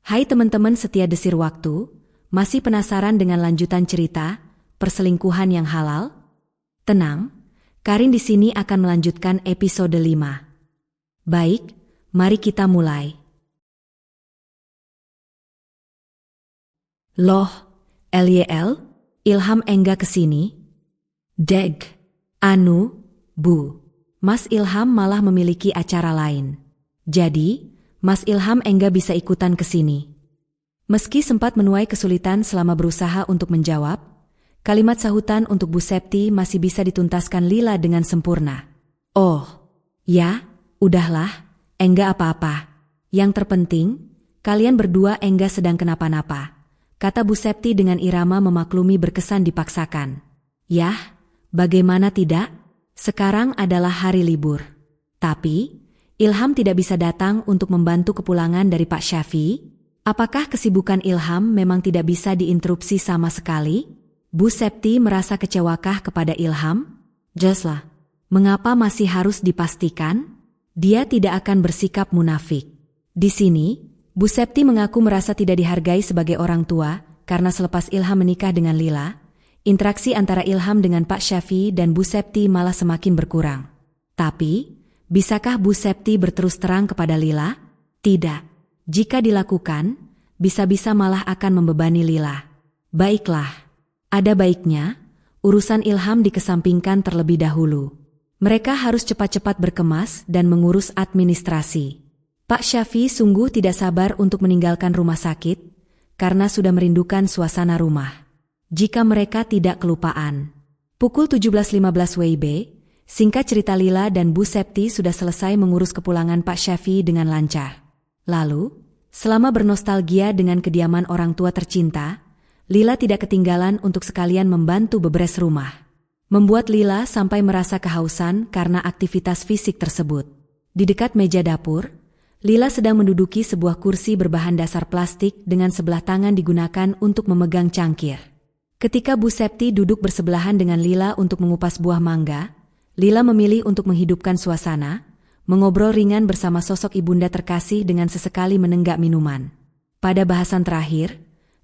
Hai teman-teman setia Desir Waktu, masih penasaran dengan lanjutan cerita perselingkuhan yang halal? Tenang, Karin di sini akan melanjutkan episode 5. Baik, mari kita mulai. Loh, Lyl, Ilham enggak kesini? Deg, anu, Bu. Mas Ilham malah memiliki acara lain. Jadi, Mas Ilham enggak bisa ikutan kesini. Meski sempat menuai kesulitan selama berusaha untuk menjawab, kalimat sahutan untuk Bu Septi masih bisa dituntaskan Lila dengan sempurna. Oh, ya, udahlah, enggak apa-apa. Yang terpenting, kalian berdua enggak sedang kenapa-napa, kata Bu Septi dengan irama memaklumi berkesan dipaksakan. Yah, bagaimana tidak? Sekarang adalah hari libur. Tapi, Ilham tidak bisa datang untuk membantu kepulangan dari Pak Syafi'i. Apakah kesibukan Ilham memang tidak bisa diinterupsi sama sekali? Bu Septi merasa kecewakah kepada Ilham? Jelaslah, mengapa masih harus dipastikan? Dia tidak akan bersikap munafik. Di sini, Bu Septi mengaku merasa tidak dihargai sebagai orang tua, karena selepas Ilham menikah dengan Lila, interaksi antara Ilham dengan Pak Syafi'i dan Bu Septi malah semakin berkurang. Tapi, bisakah Bu Septi berterus terang kepada Lila? Tidak. Jika dilakukan, bisa-bisa malah akan membebani Lila. Baiklah, ada baiknya, urusan Ilham dikesampingkan terlebih dahulu. Mereka harus cepat-cepat berkemas dan mengurus administrasi. Pak Syafi'i sungguh tidak sabar untuk meninggalkan rumah sakit, karena sudah merindukan suasana rumah. Jika mereka tidak kelupaan. Pukul 17.15 WIB, singkat cerita Lila dan Bu Septi sudah selesai mengurus kepulangan Pak Syafi'i dengan lancar. Lalu, selama bernostalgia dengan kediaman orang tua tercinta, Lila tidak ketinggalan untuk sekalian membantu beberes rumah. Membuat Lila sampai merasa kehausan karena aktivitas fisik tersebut. Di dekat meja dapur, Lila sedang menduduki sebuah kursi berbahan dasar plastik dengan sebelah tangan digunakan untuk memegang cangkir. Ketika Bu Septi duduk bersebelahan dengan Lila untuk mengupas buah mangga, Lila memilih untuk menghidupkan suasana, mengobrol ringan bersama sosok ibunda terkasih dengan sesekali menenggak minuman. Pada bahasan terakhir,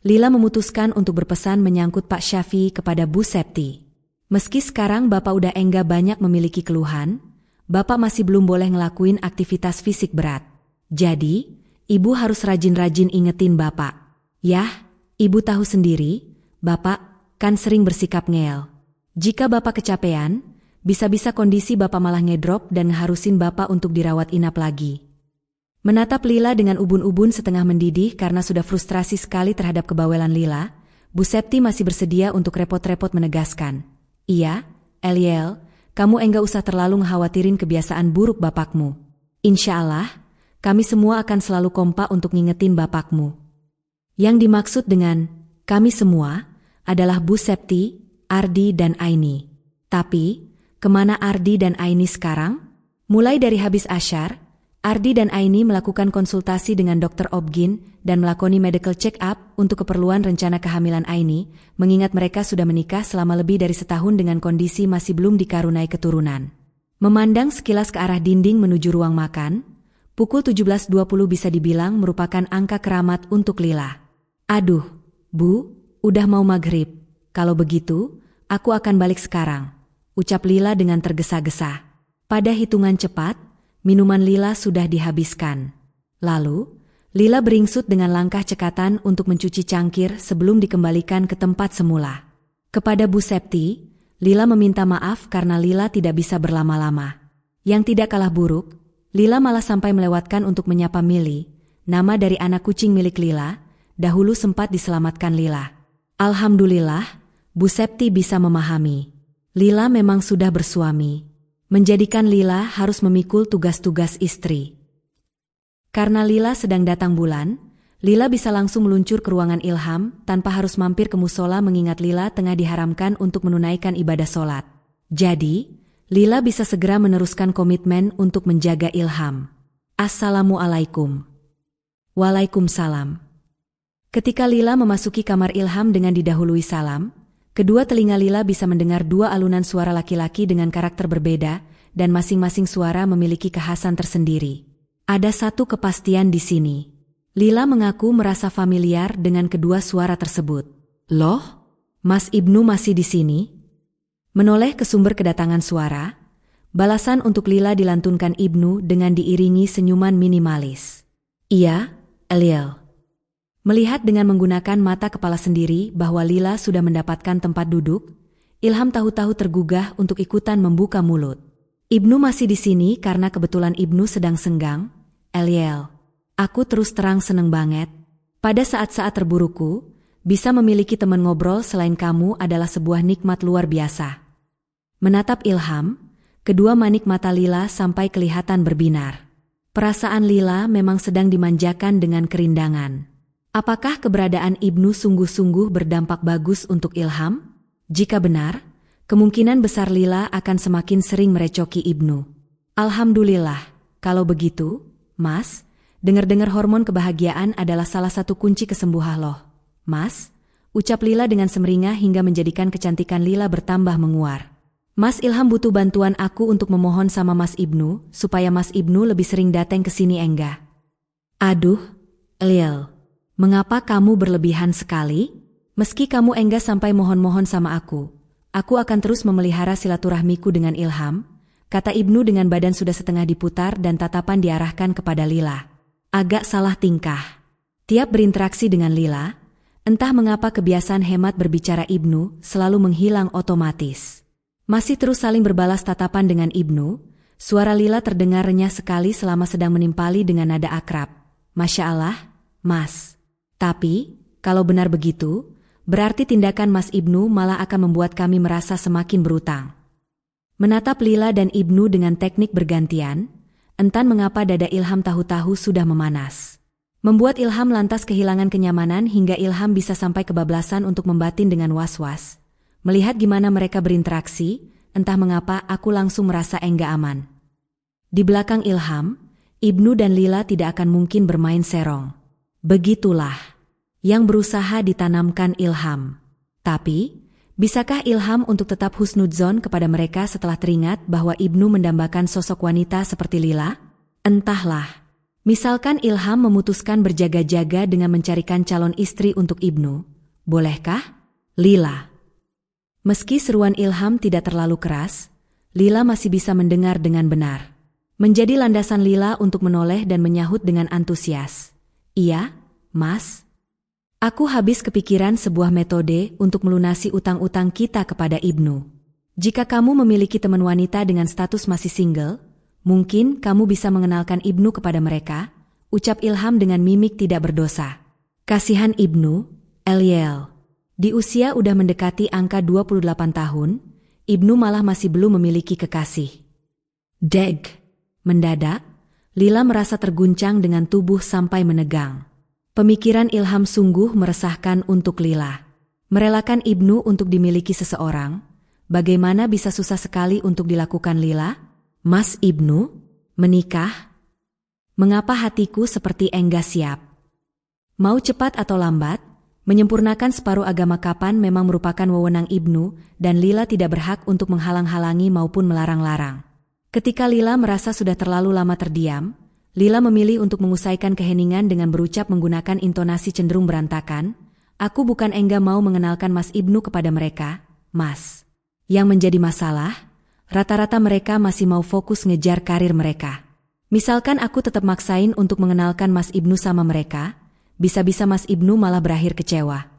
Lila memutuskan untuk berpesan menyangkut Pak Syafi'i kepada Bu Septi. Meski sekarang Bapak udah enggak banyak memiliki keluhan, Bapak masih belum boleh ngelakuin aktivitas fisik berat. Jadi, Ibu harus rajin-rajin ingetin Bapak. Yah, Ibu tahu sendiri, Bapak kan sering bersikap ngeyel. Jika Bapak kecapean, bisa-bisa kondisi Bapak malah ngedrop dan ngeharusin Bapak untuk dirawat inap lagi. Menatap Lila dengan ubun-ubun setengah mendidih karena sudah frustrasi sekali terhadap kebawelan Lila, Bu Septi masih bersedia untuk repot-repot menegaskan. Iya, Lyl, kamu enggak usah terlalu ngekhawatirin kebiasaan buruk Bapakmu. Insya Allah, kami semua akan selalu kompak untuk ngingetin Bapakmu. Yang dimaksud dengan kami semua adalah Bu Septi, Ardi dan Aini. Tapi, kemana Ardi dan Aini sekarang? Mulai dari habis asyar, Ardi dan Aini melakukan konsultasi dengan Dr. Obgin dan melakoni medical check-up untuk keperluan rencana kehamilan Aini, mengingat mereka sudah menikah selama lebih dari setahun dengan kondisi masih belum dikaruniai keturunan. Memandang sekilas ke arah dinding menuju ruang makan, pukul 17.20 bisa dibilang merupakan angka keramat untuk Lila. Aduh, Bu, udah mau maghrib. Kalau begitu, aku akan balik sekarang, ucap Lila dengan tergesa-gesa. Pada hitungan cepat, minuman Lila sudah dihabiskan. Lalu, Lila beringsut dengan langkah cekatan untuk mencuci cangkir sebelum dikembalikan ke tempat semula. Kepada Bu Septi, Lila meminta maaf karena Lila tidak bisa berlama-lama. Yang tidak kalah buruk, Lila malah sampai melewatkan untuk menyapa Mili, nama dari anak kucing milik Lila, dahulu sempat diselamatkan Lila. Alhamdulillah, Bu Septi bisa memahami. Lila memang sudah bersuami, menjadikan Lila harus memikul tugas-tugas istri. Karena Lila sedang datang bulan, Lila bisa langsung meluncur ke ruangan Ilham tanpa harus mampir ke musola mengingat Lila tengah diharamkan untuk menunaikan ibadah sholat. Jadi, Lila bisa segera meneruskan komitmen untuk menjaga Ilham. Assalamualaikum. Waalaikumsalam. Ketika Lila memasuki kamar Ilham dengan didahului salam, kedua telinga Lila bisa mendengar dua alunan suara laki-laki dengan karakter berbeda, dan masing-masing suara memiliki kekhasan tersendiri. Ada satu kepastian di sini. Lila mengaku merasa familiar dengan kedua suara tersebut. Loh, Mas Ibnu masih di sini? Menoleh ke sumber kedatangan suara, balasan untuk Lila dilantunkan Ibnu dengan diiringi senyuman minimalis. Iya, Eliel. Melihat dengan menggunakan mata kepala sendiri bahwa Lila sudah mendapatkan tempat duduk, Ilham tahu-tahu tergugah untuk ikutan membuka mulut. Ibnu masih di sini karena kebetulan Ibnu sedang senggang. Eliel, aku terus terang seneng banget. Pada saat-saat terburukku, bisa memiliki teman ngobrol selain kamu adalah sebuah nikmat luar biasa. Menatap Ilham, kedua manik mata Lila sampai kelihatan berbinar. Perasaan Lila memang sedang dimanjakan dengan kerindangan. Apakah keberadaan Ibnu sungguh-sungguh berdampak bagus untuk Ilham? Jika benar, kemungkinan besar Lila akan semakin sering merecoki Ibnu. Alhamdulillah, kalau begitu, Mas, dengar-dengar hormon kebahagiaan adalah salah satu kunci kesembuhan loh. Mas, ucap Lila dengan semeringah hingga menjadikan kecantikan Lila bertambah menguar. Mas Ilham butuh bantuan aku untuk memohon sama Mas Ibnu, supaya Mas Ibnu lebih sering datang ke sini enggak? Aduh, Eliel, mengapa kamu berlebihan sekali? Meski kamu enggak sampai mohon-mohon sama aku akan terus memelihara silaturahmiku dengan Ilham, kata Ibnu dengan badan sudah setengah diputar dan tatapan diarahkan kepada Lila. Agak salah tingkah. Tiap berinteraksi dengan Lila, entah mengapa kebiasaan hemat berbicara Ibnu selalu menghilang otomatis. Masih terus saling berbalas tatapan dengan Ibnu, suara Lila terdengar renyah sekali selama sedang menimpali dengan nada akrab. Masya Allah, Mas. Tapi, kalau benar begitu, berarti tindakan Mas Ibnu malah akan membuat kami merasa semakin berutang. Menatap Lila dan Ibnu dengan teknik bergantian, entah mengapa dada Ilham tahu-tahu sudah memanas. Membuat Ilham lantas kehilangan kenyamanan hingga Ilham bisa sampai kebablasan untuk membatin dengan was-was. Melihat gimana mereka berinteraksi, entah mengapa aku langsung merasa enggak aman. Di belakang Ilham, Ibnu dan Lila tidak akan mungkin bermain serong. Begitulah yang berusaha ditanamkan Ilham. Tapi, bisakah Ilham untuk tetap husnudzon kepada mereka setelah teringat bahwa Ibnu mendambakan sosok wanita seperti Lila? Entahlah. Misalkan Ilham memutuskan berjaga-jaga dengan mencarikan calon istri untuk Ibnu. Bolehkah? Lila. Meski seruan Ilham tidak terlalu keras, Lila masih bisa mendengar dengan benar. Menjadi landasan Lila untuk menoleh dan menyahut dengan antusias. Iya, Mas. Aku habis kepikiran sebuah metode untuk melunasi utang-utang kita kepada Ibnu. Jika kamu memiliki teman wanita dengan status masih single, mungkin kamu bisa mengenalkan Ibnu kepada mereka, ucap Ilham dengan mimik tidak berdosa. Kasihan Ibnu, Eliel. Di usia udah mendekati angka 28 tahun, Ibnu malah masih belum memiliki kekasih. Deg. Mendadak, Lila merasa terguncang dengan tubuh sampai menegang. Pemikiran Ilham sungguh meresahkan untuk Lila. Merelakan Ibnu untuk dimiliki seseorang, bagaimana bisa susah sekali untuk dilakukan Lila? Mas Ibnu, menikah? Mengapa hatiku seperti enggak siap? Mau cepat atau lambat, menyempurnakan separuh agama kapan memang merupakan wewenang Ibnu dan Lila tidak berhak untuk menghalang-halangi maupun melarang-larang. Ketika Lila merasa sudah terlalu lama terdiam, Lila memilih untuk mengusaikan keheningan dengan berucap menggunakan intonasi cenderung berantakan, aku bukan enggak mau mengenalkan Mas Ibnu kepada mereka, Mas. Yang menjadi masalah, rata-rata mereka masih mau fokus ngejar karir mereka. Misalkan aku tetap maksain untuk mengenalkan Mas Ibnu sama mereka, bisa-bisa Mas Ibnu malah berakhir kecewa.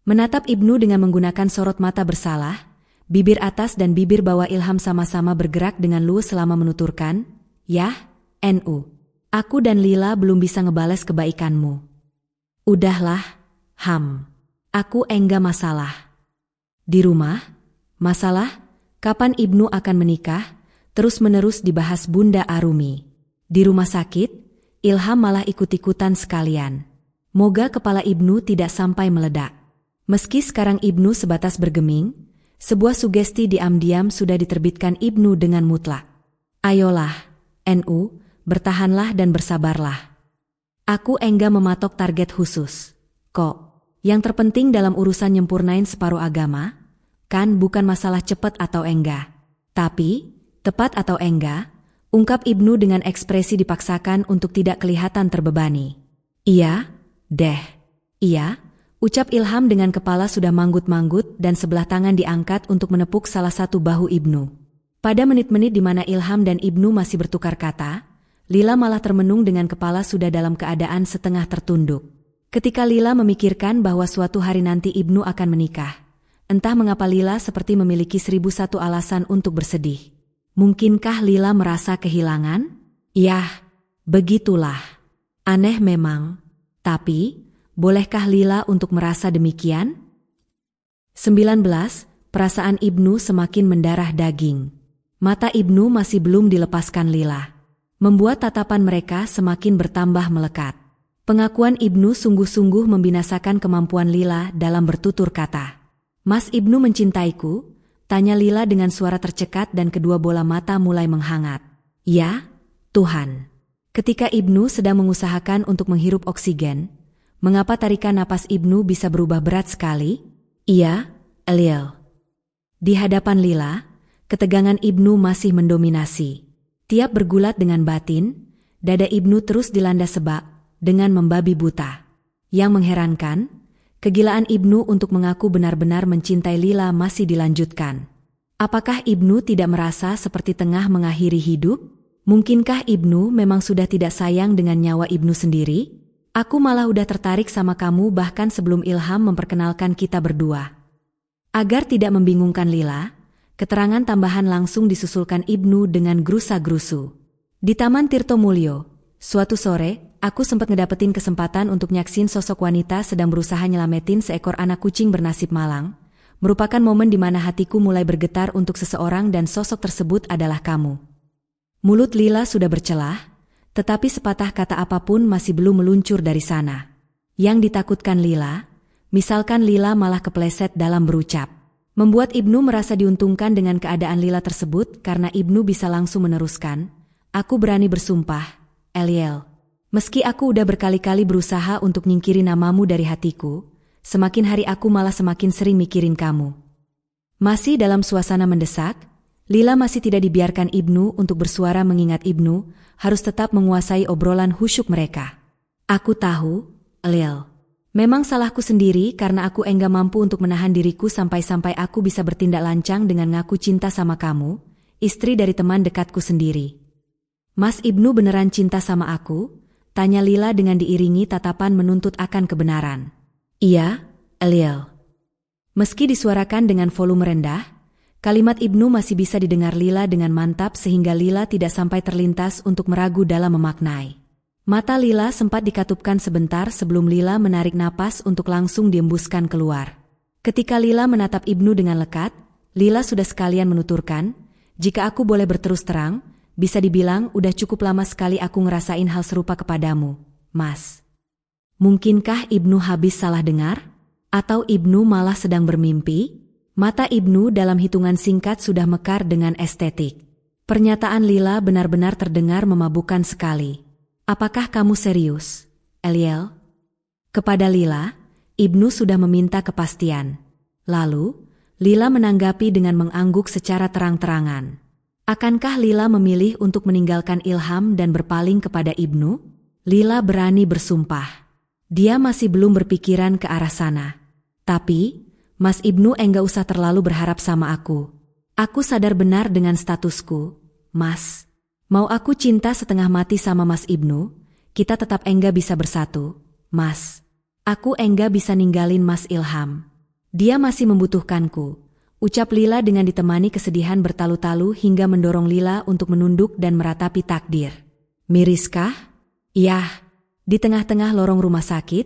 Menatap Ibnu dengan menggunakan sorot mata bersalah, bibir atas dan bibir bawah Ilham sama-sama bergerak dengan luwes selama menuturkan, Yah, NU. Aku dan Lila belum bisa ngebales kebaikanmu. Udahlah, Ham. Aku enggak masalah. Di rumah, masalah, kapan Ibnu akan menikah, terus-menerus dibahas Bunda Arumi. Di rumah sakit, Ilham malah ikut-ikutan sekalian. Moga kepala Ibnu tidak sampai meledak. Meski sekarang Ibnu sebatas bergeming, sebuah sugesti diam-diam sudah diterbitkan Ibnu dengan mutlak. Ayolah, NU, bertahanlah dan bersabarlah. Aku enggak mematok target khusus. Kok, yang terpenting dalam urusan nyempurnain separuh agama, kan bukan masalah cepat atau enggak. Tapi, tepat atau enggak, ungkap Ibnu dengan ekspresi dipaksakan untuk tidak kelihatan terbebani. Iya, deh. Iya, ucap Ilham dengan kepala sudah manggut-manggut dan sebelah tangan diangkat untuk menepuk salah satu bahu Ibnu. Pada menit-menit di mana Ilham dan Ibnu masih bertukar kata, Lila malah termenung dengan kepala sudah dalam keadaan setengah tertunduk. Ketika Lila memikirkan bahwa suatu hari nanti Ibnu akan menikah, entah mengapa Lila seperti memiliki 1001 alasan untuk bersedih. Mungkinkah Lila merasa kehilangan? Yah, begitulah. Aneh memang. Tapi, bolehkah Lila untuk merasa demikian? 19. Perasaan Ibnu semakin mendarah daging. Mata Ibnu masih belum dilepaskan Lila, membuat tatapan mereka semakin bertambah melekat. Pengakuan Ibnu sungguh-sungguh membinasakan kemampuan Lila dalam bertutur kata. Mas Ibnu mencintaiku? Tanya Lila dengan suara tercekat dan kedua bola mata mulai menghangat. Ya, Tuhan. Ketika Ibnu sedang mengusahakan untuk menghirup oksigen, mengapa tarikan napas Ibnu bisa berubah berat sekali? Iya, Eliel. Di hadapan Lila, ketegangan Ibnu masih mendominasi. Tiap bergulat dengan batin, dada Ibnu terus dilanda sebak dengan membabi buta. Yang mengherankan, kegilaan Ibnu untuk mengaku benar-benar mencintai Lila masih dilanjutkan. Apakah Ibnu tidak merasa seperti tengah mengakhiri hidup? Mungkinkah Ibnu memang sudah tidak sayang dengan nyawa Ibnu sendiri? Aku malah udah tertarik sama kamu bahkan sebelum Ilham memperkenalkan kita berdua. Agar tidak membingungkan Lila, keterangan tambahan langsung disusulkan Ibnu dengan gerusa-gerusu. Di Taman Tirtomulyo, suatu sore, aku sempat ngedapetin kesempatan untuk nyaksin sosok wanita sedang berusaha nyelametin seekor anak kucing bernasib malang, merupakan momen di mana hatiku mulai bergetar untuk seseorang dan sosok tersebut adalah kamu. Mulut Lila sudah bercelah, tetapi sepatah kata apapun masih belum meluncur dari sana. Yang ditakutkan Lila, misalkan Lila malah kepleset dalam berucap. Membuat Ibnu merasa diuntungkan dengan keadaan Lila tersebut karena Ibnu bisa langsung meneruskan, aku berani bersumpah, Eliel. Meski aku udah berkali-kali berusaha untuk nyingkirin namamu dari hatiku, semakin hari aku malah semakin sering mikirin kamu. Masih dalam suasana mendesak, Lila masih tidak dibiarkan Ibnu untuk bersuara mengingat Ibnu harus tetap menguasai obrolan khusyuk mereka. Aku tahu, Eliel. Memang salahku sendiri karena aku enggak mampu untuk menahan diriku sampai-sampai aku bisa bertindak lancang dengan ngaku cinta sama kamu, istri dari teman dekatku sendiri. Mas Ibnu beneran cinta sama aku? Tanya Lila dengan diiringi tatapan menuntut akan kebenaran. Iya, Eliel. Meski disuarakan dengan volume rendah, kalimat Ibnu masih bisa didengar Lila dengan mantap sehingga Lila tidak sampai terlintas untuk meragu dalam memaknai. Mata Lila sempat dikatupkan sebentar sebelum Lila menarik napas untuk langsung diembuskan keluar. Ketika Lila menatap Ibnu dengan lekat, Lila sudah sekalian menuturkan, jika aku boleh berterus terang, bisa dibilang udah cukup lama sekali aku ngerasain hal serupa kepadamu, Mas. Mungkinkah Ibnu habis salah dengar? Atau Ibnu malah sedang bermimpi? Mata Ibnu dalam hitungan singkat sudah mekar dengan estetik. Pernyataan Lila benar-benar terdengar memabukkan sekali. Apakah kamu serius, Eliel? Kepada Lila, Ibnu sudah meminta kepastian. Lalu, Lila menanggapi dengan mengangguk secara terang-terangan. Akankah Lila memilih untuk meninggalkan Ilham dan berpaling kepada Ibnu? Lila berani bersumpah. Dia masih belum berpikiran ke arah sana. Tapi, Mas Ibnu enggak usah terlalu berharap sama aku. Aku sadar benar dengan statusku, Mas. Mau aku cinta setengah mati sama Mas Ibnu, kita tetap enggak bisa bersatu, Mas. Aku enggak bisa ninggalin Mas Ilham. Dia masih membutuhkanku, ucap Lila dengan ditemani kesedihan bertalu-talu hingga mendorong Lila untuk menunduk dan meratapi takdir. Miriskah? Yah, di tengah-tengah lorong rumah sakit,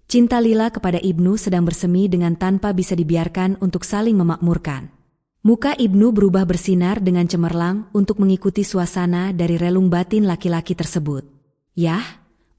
cinta Lila kepada Ibnu sedang bersemi dengan tanpa bisa dibiarkan untuk saling memakmurkan. Muka Ibnu berubah bersinar dengan cemerlang untuk mengikuti suasana dari relung batin laki-laki tersebut. Yah,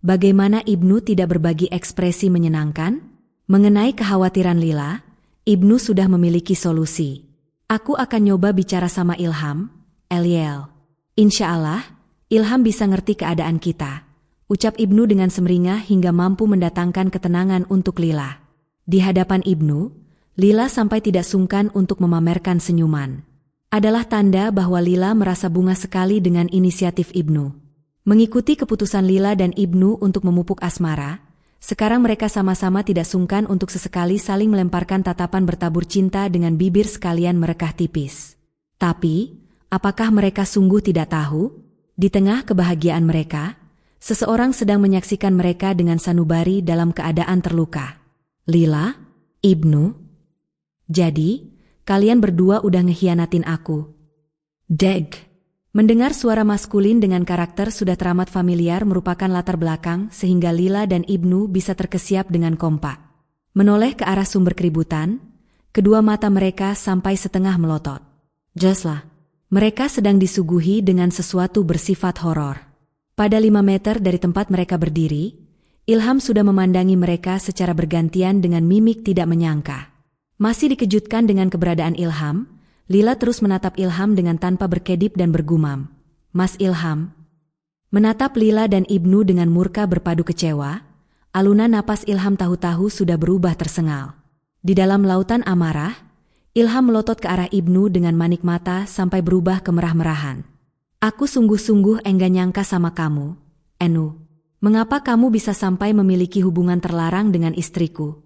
bagaimana Ibnu tidak berbagi ekspresi menyenangkan? Mengenai kekhawatiran Lila, Ibnu sudah memiliki solusi. Aku akan nyoba bicara sama Ilham, Eliel. Insya Allah, Ilham bisa ngerti keadaan kita, ucap Ibnu dengan semeringah hingga mampu mendatangkan ketenangan untuk Lila. Di hadapan Ibnu, Lila sampai tidak sungkan untuk memamerkan senyuman. Adalah tanda bahwa Lila merasa bunga sekali dengan inisiatif Ibnu. Mengikuti keputusan Lila dan Ibnu untuk memupuk asmara, Sekarang mereka sama-sama tidak sungkan untuk sesekali saling melemparkan tatapan bertabur cinta dengan bibir sekalian merekah tipis. Tapi, apakah mereka sungguh tidak tahu? Di tengah kebahagiaan mereka, seseorang sedang menyaksikan mereka dengan sanubari dalam keadaan terluka. Lila, Ibnu. Jadi, kalian berdua udah ngehianatin aku. Deg. Mendengar suara maskulin dengan karakter sudah teramat familiar merupakan latar belakang sehingga Lila dan Ibnu bisa terkesiap dengan kompak. Menoleh ke arah sumber keributan, kedua mata mereka sampai setengah melotot. Jelaslah, mereka sedang disuguhi dengan sesuatu bersifat horor. Pada 5 meter dari tempat mereka berdiri, Ilham sudah memandangi mereka secara bergantian dengan mimik tidak menyangka. Masih dikejutkan dengan keberadaan Ilham, Lila terus menatap Ilham dengan tanpa berkedip dan bergumam. Mas Ilham. Menatap Lila dan Ibnu dengan murka berpadu kecewa, alunan napas Ilham tahu-tahu sudah berubah tersengal. Di dalam lautan amarah, Ilham melotot ke arah Ibnu dengan manik mata sampai berubah kemerah-merahan. Aku sungguh-sungguh enggak nyangka sama kamu, Enu. Mengapa kamu bisa sampai memiliki hubungan terlarang dengan istriku?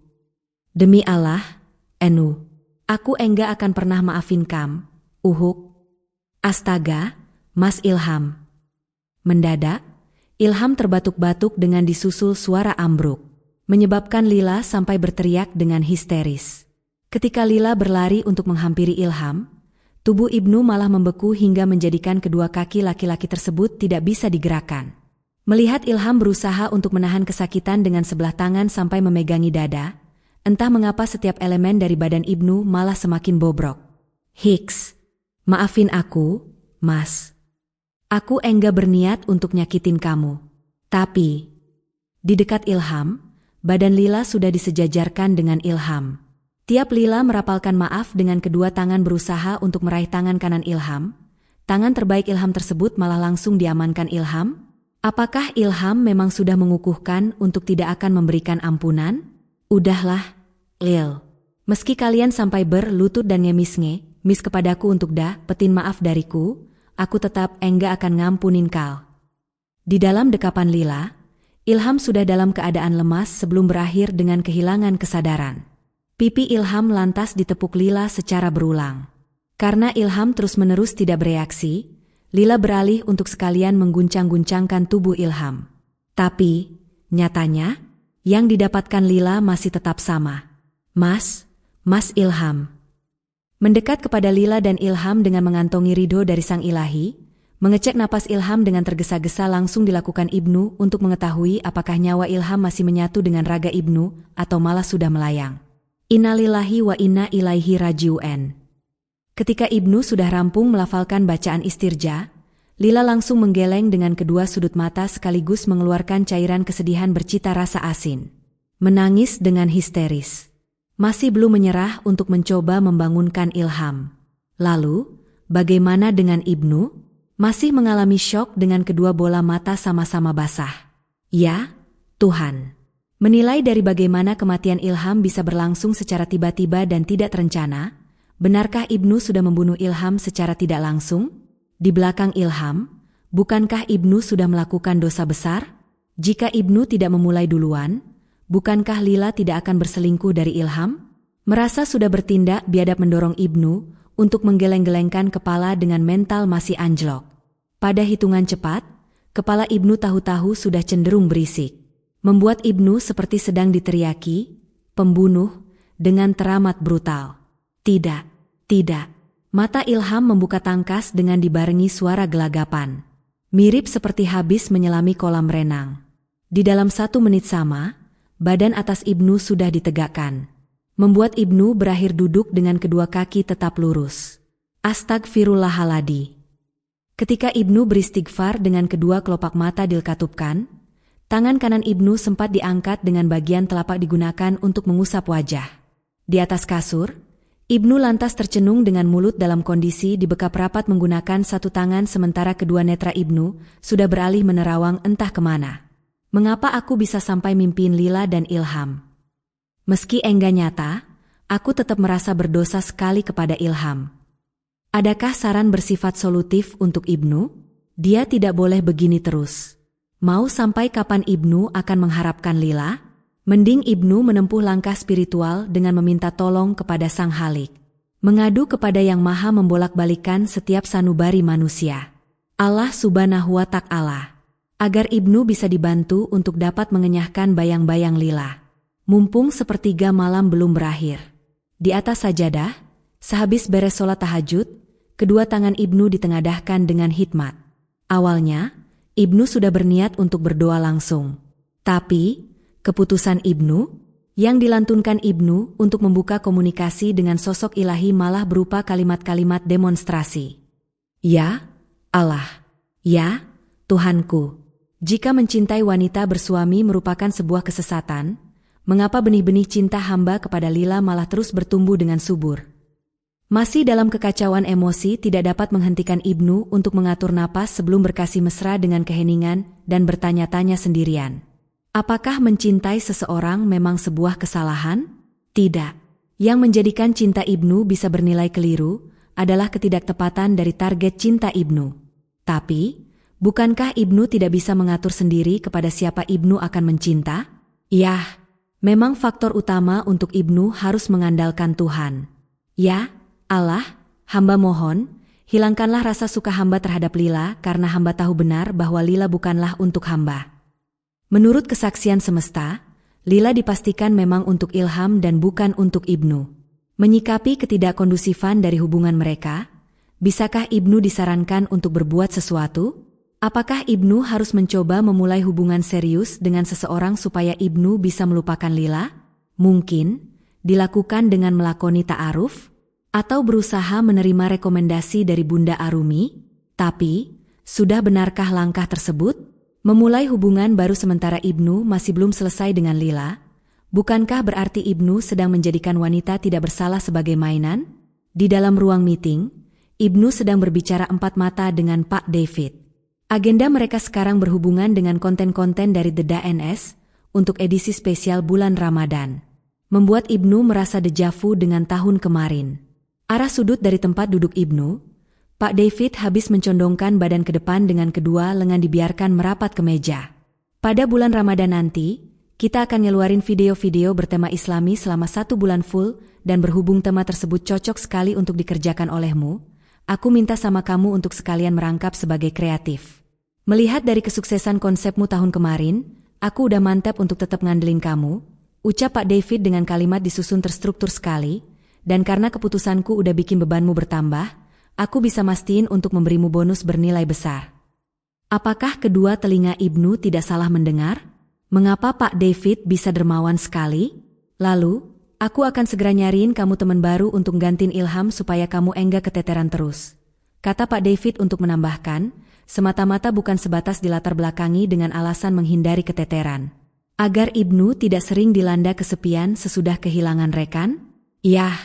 Demi Allah, Enu. Aku enggak akan pernah maafin kam, uhuk. Astaga, Mas Ilham. Mendadak, Ilham terbatuk-batuk dengan disusul suara ambruk, menyebabkan Lila sampai berteriak dengan histeris. Ketika Lila berlari untuk menghampiri Ilham, tubuh Ibnu malah membeku hingga menjadikan kedua kaki laki-laki tersebut tidak bisa digerakkan. Melihat Ilham berusaha untuk menahan kesakitan dengan sebelah tangan sampai memegangi dada, entah mengapa setiap elemen dari badan Ibnu malah semakin bobrok. Hiks, maafin aku, Mas. Aku enggak berniat untuk nyakitin kamu. Tapi, di dekat Ilham, badan Lila sudah disejajarkan dengan Ilham. Tiap Lila merapalkan maaf dengan kedua tangan berusaha untuk meraih tangan kanan Ilham. Tangan terbaik Ilham tersebut malah langsung diamankan Ilham. Apakah Ilham memang sudah mengukuhkan untuk tidak akan memberikan ampunan? Udahlah, Lil. Meski kalian sampai berlutut dan ngemis kepadaku untuk dapetin maaf dariku, aku tetap enggak akan ngampunin kau. Di dalam dekapan Lila, Ilham sudah dalam keadaan lemas sebelum berakhir dengan kehilangan kesadaran. Pipi Ilham lantas ditepuk Lila secara berulang. Karena Ilham terus-menerus tidak bereaksi, Lila beralih untuk sekalian mengguncang-guncangkan tubuh Ilham. Tapi, nyatanya, yang didapatkan Lila masih tetap sama. Mas Ilham. Mendekat kepada Lila dan Ilham dengan mengantongi ridho dari Sang Ilahi, mengecek napas Ilham dengan tergesa-gesa langsung dilakukan Ibnu untuk mengetahui apakah nyawa Ilham masih menyatu dengan raga Ibnu atau malah sudah melayang. Innalillahi wa inna ilaihi raji'un. Ketika Ibnu sudah rampung melafalkan bacaan istirja, Lila langsung menggeleng dengan kedua sudut mata sekaligus mengeluarkan cairan kesedihan bercita rasa asin. Menangis dengan histeris. Masih belum menyerah untuk mencoba membangunkan Ilham. Lalu, bagaimana dengan Ibnu? Masih mengalami syok dengan kedua bola mata sama-sama basah. Ya, Tuhan. Menilai dari bagaimana kematian Ilham bisa berlangsung secara tiba-tiba dan tidak terencana, benarkah Ibnu sudah membunuh Ilham secara tidak langsung? Di belakang Ilham, bukankah Ibnu sudah melakukan dosa besar? Jika Ibnu tidak memulai duluan, bukankah Lila tidak akan berselingkuh dari Ilham? Merasa sudah bertindak biadab mendorong Ibnu untuk menggeleng-gelengkan kepala dengan mental masih anjlok. Pada hitungan cepat, kepala Ibnu tahu-tahu sudah cenderung berisik. Membuat Ibnu seperti sedang diteriaki, pembunuh, dengan teramat brutal. Tidak. Mata Ilham membuka tangkas dengan dibarengi suara gelagapan. Mirip seperti habis menyelami kolam renang. Di dalam 1 menit sama, badan atas Ibnu sudah ditegakkan. Membuat Ibnu berakhir duduk dengan kedua kaki tetap lurus. Astagfirullahaladzim. Ketika Ibnu beristighfar dengan kedua kelopak mata dilkatupkan, tangan kanan Ibnu sempat diangkat dengan bagian telapak digunakan untuk mengusap wajah. Di atas kasur, Ibnu lantas tercenung dengan mulut dalam kondisi dibekap rapat menggunakan satu tangan sementara kedua netra Ibnu sudah beralih menerawang entah kemana. Mengapa aku bisa sampai mimpiin Lila dan Ilham? Meski enggak nyata, aku tetap merasa berdosa sekali kepada Ilham. Adakah saran bersifat solutif untuk Ibnu? Dia tidak boleh begini terus. Mau sampai kapan Ibnu akan mengharapkan Lila? Mending Ibnu menempuh langkah spiritual dengan meminta tolong kepada Sang Khalik. Mengadu kepada Yang Maha membolak-balikan setiap sanubari manusia. Allah Subhanahu wa Ta'ala. Agar Ibnu bisa dibantu untuk dapat mengenyahkan bayang-bayang lila. Mumpung sepertiga malam belum berakhir. Di atas sajadah, sehabis beres sholat tahajud, kedua tangan Ibnu ditengadahkan dengan hikmat. Awalnya, Ibnu sudah berniat untuk berdoa langsung. Tapi, keputusan Ibnu, yang dilantunkan Ibnu untuk membuka komunikasi dengan sosok ilahi malah berupa kalimat-kalimat demonstrasi. Ya, Allah. Ya, Tuhanku. Jika mencintai wanita bersuami merupakan sebuah kesesatan, mengapa benih-benih cinta hamba kepada Lila malah terus bertumbuh dengan subur? Masih dalam kekacauan emosi tidak dapat menghentikan Ibnu untuk mengatur napas sebelum berkasih mesra dengan keheningan dan bertanya-tanya sendirian. Apakah mencintai seseorang memang sebuah kesalahan? Tidak. Yang menjadikan cinta Ibnu bisa bernilai keliru adalah ketidaktepatan dari target cinta Ibnu. Tapi, bukankah Ibnu tidak bisa mengatur sendiri kepada siapa Ibnu akan mencinta? Yah, memang faktor utama untuk Ibnu harus mengandalkan Tuhan. Ya, Allah, hamba mohon, hilangkanlah rasa suka hamba terhadap Lila karena hamba tahu benar bahwa Lila bukanlah untuk hamba. Menurut kesaksian semesta, Lila dipastikan memang untuk Ilham dan bukan untuk Ibnu. Menyikapi ketidakkondusifan dari hubungan mereka, bisakah Ibnu disarankan untuk berbuat sesuatu? Apakah Ibnu harus mencoba memulai hubungan serius dengan seseorang supaya Ibnu bisa melupakan Lila? Mungkin, dilakukan dengan melakoni ta'aruf? Atau berusaha menerima rekomendasi dari Bunda Arumi? Tapi, sudah benarkah langkah tersebut? Memulai hubungan baru sementara Ibnu masih belum selesai dengan Lila, bukankah berarti Ibnu sedang menjadikan wanita tidak bersalah sebagai mainan? Di dalam ruang meeting, Ibnu sedang berbicara empat mata dengan Pak David. Agenda mereka sekarang berhubungan dengan konten-konten dari The DNS untuk edisi spesial bulan Ramadan. Membuat Ibnu merasa dejavu dengan tahun kemarin. Arah sudut dari tempat duduk Ibnu, Pak David habis mencondongkan badan ke depan dengan kedua lengan dibiarkan merapat ke meja. Pada bulan Ramadan nanti, kita akan ngeluarin video-video bertema Islami selama 1 bulan full dan berhubung tema tersebut cocok sekali untuk dikerjakan olehmu, aku minta sama kamu untuk sekalian merangkap sebagai kreatif. Melihat dari kesuksesan konsepmu tahun kemarin, aku udah mantap untuk tetap ngandelin kamu, ucap Pak David dengan kalimat disusun terstruktur sekali, dan karena keputusanku udah bikin bebanmu bertambah, aku bisa mastiin untuk memberimu bonus bernilai besar. Apakah kedua telinga Ibnu tidak salah mendengar? Mengapa Pak David bisa dermawan sekali? Lalu, aku akan segera nyariin kamu teman baru untuk gantiin Ilham supaya kamu enggak keteteran terus. Kata Pak David untuk menambahkan, semata-mata bukan sebatas dilatar belakangi dengan alasan menghindari keteteran. Agar Ibnu tidak sering dilanda kesepian sesudah kehilangan rekan? Yah,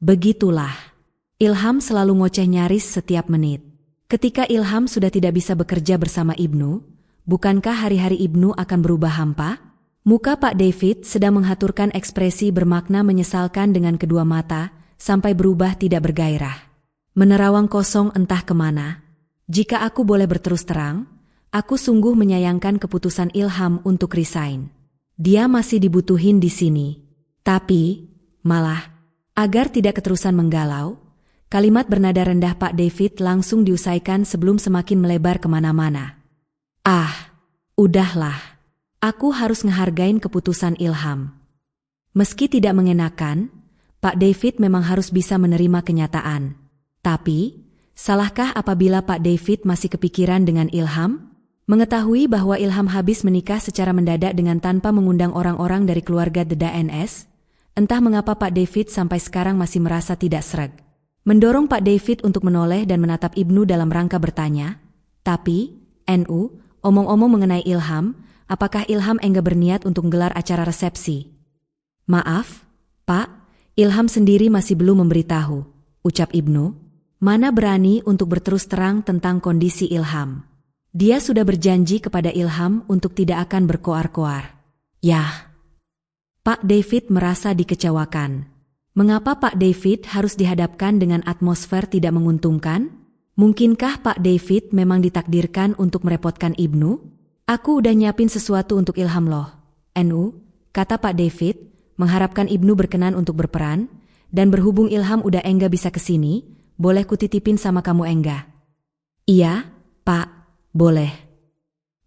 begitulah. Ilham selalu ngoceh nyaris setiap menit. Ketika Ilham sudah tidak bisa bekerja bersama Ibnu, bukankah hari-hari Ibnu akan berubah hampa? Muka Pak David sedang menghaturkan ekspresi bermakna menyesalkan dengan kedua mata, sampai berubah tidak bergairah. Menerawang kosong entah kemana. Jika aku boleh berterus terang, aku sungguh menyayangkan keputusan Ilham untuk resign. Dia masih dibutuhin di sini. Tapi, malah, agar tidak keterusan menggalau, kalimat bernada rendah Pak David langsung diusaikan sebelum semakin melebar kemana-mana. Ah, udahlah. Aku harus ngehargain keputusan Ilham. Meski tidak mengenakan, Pak David memang harus bisa menerima kenyataan. Tapi, salahkah apabila Pak David masih kepikiran dengan Ilham? Mengetahui bahwa Ilham habis menikah secara mendadak dengan tanpa mengundang orang-orang dari keluarga The DNS, entah mengapa Pak David sampai sekarang masih merasa tidak sreg. Mendorong Pak David untuk menoleh dan menatap Ibnu dalam rangka bertanya, tapi, NU, omong-omong mengenai Ilham, apakah Ilham enggak berniat untuk menggelar acara resepsi? Maaf, Pak, Ilham sendiri masih belum memberitahu, ucap Ibnu. Mana berani untuk berterus terang tentang kondisi Ilham. Dia sudah berjanji kepada Ilham untuk tidak akan berkoar-koar. Yah. Pak David merasa dikecewakan. Mengapa Pak David harus dihadapkan dengan atmosfer tidak menguntungkan? Mungkinkah Pak David memang ditakdirkan untuk merepotkan Ibnu? Aku udah nyiapin sesuatu untuk Ilham loh, NU, kata Pak David, mengharapkan Ibnu berkenan untuk berperan, dan berhubung Ilham udah enggak bisa kesini, boleh kutitipin sama kamu enggak? Iya, Pak, boleh.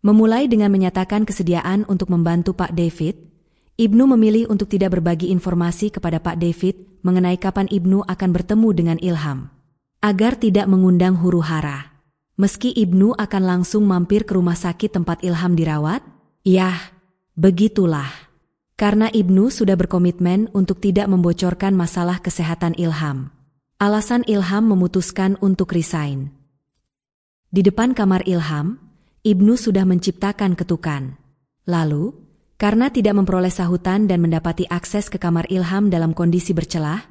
Memulai dengan menyatakan kesediaan untuk membantu Pak David, Ibnu memilih untuk tidak berbagi informasi kepada Pak David mengenai kapan Ibnu akan bertemu dengan Ilham. Agar tidak mengundang huru-hara. Meski Ibnu akan langsung mampir ke rumah sakit tempat Ilham dirawat, yah, begitulah. Karena Ibnu sudah berkomitmen untuk tidak membocorkan masalah kesehatan Ilham. Alasan Ilham memutuskan untuk resign. Di depan kamar Ilham, Ibnu sudah menciptakan ketukan. Lalu, karena tidak memperoleh sahutan dan mendapati akses ke kamar Ilham dalam kondisi bercelah,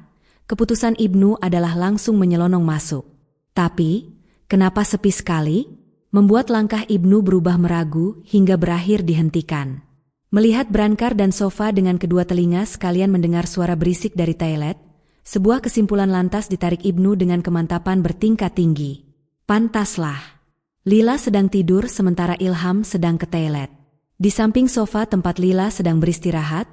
keputusan Ibnu adalah langsung menyelonong masuk. Tapi, kenapa sepi sekali? Membuat langkah Ibnu berubah meragu hingga berakhir dihentikan. Melihat brankar dan sofa dengan kedua telinga sekalian mendengar suara berisik dari toilet, sebuah kesimpulan lantas ditarik Ibnu dengan kemantapan bertingkat tinggi. Pantaslah. Lila sedang tidur sementara Ilham sedang ke toilet. Di samping sofa tempat Lila sedang beristirahat,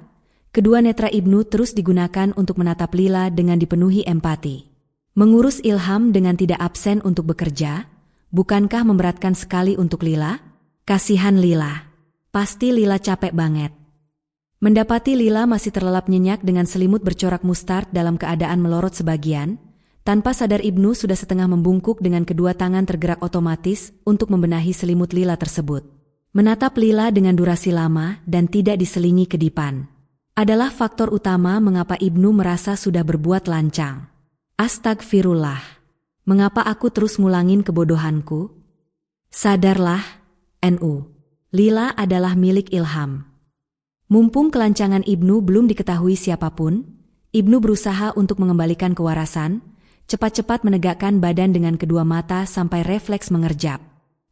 kedua netra Ibnu terus digunakan untuk menatap Lila dengan dipenuhi empati. Mengurus Ilham dengan tidak absen untuk bekerja, bukankah memberatkan sekali untuk Lila? Kasihan Lila. Pasti Lila capek banget. Mendapati Lila masih terlelap nyenyak dengan selimut bercorak mustard dalam keadaan melorot sebagian, tanpa sadar Ibnu sudah setengah membungkuk dengan kedua tangan tergerak otomatis untuk membenahi selimut Lila tersebut. Menatap Lila dengan durasi lama dan tidak diselingi kedipan adalah faktor utama mengapa Ibnu merasa sudah berbuat lancang. Astagfirullah. Mengapa aku terus ngulangin kebodohanku? Sadarlah, NU. Lila adalah milik Ilham. Mumpung kelancangan Ibnu belum diketahui siapapun, Ibnu berusaha untuk mengembalikan kewarasan, cepat-cepat menegakkan badan dengan kedua mata sampai refleks mengerjap.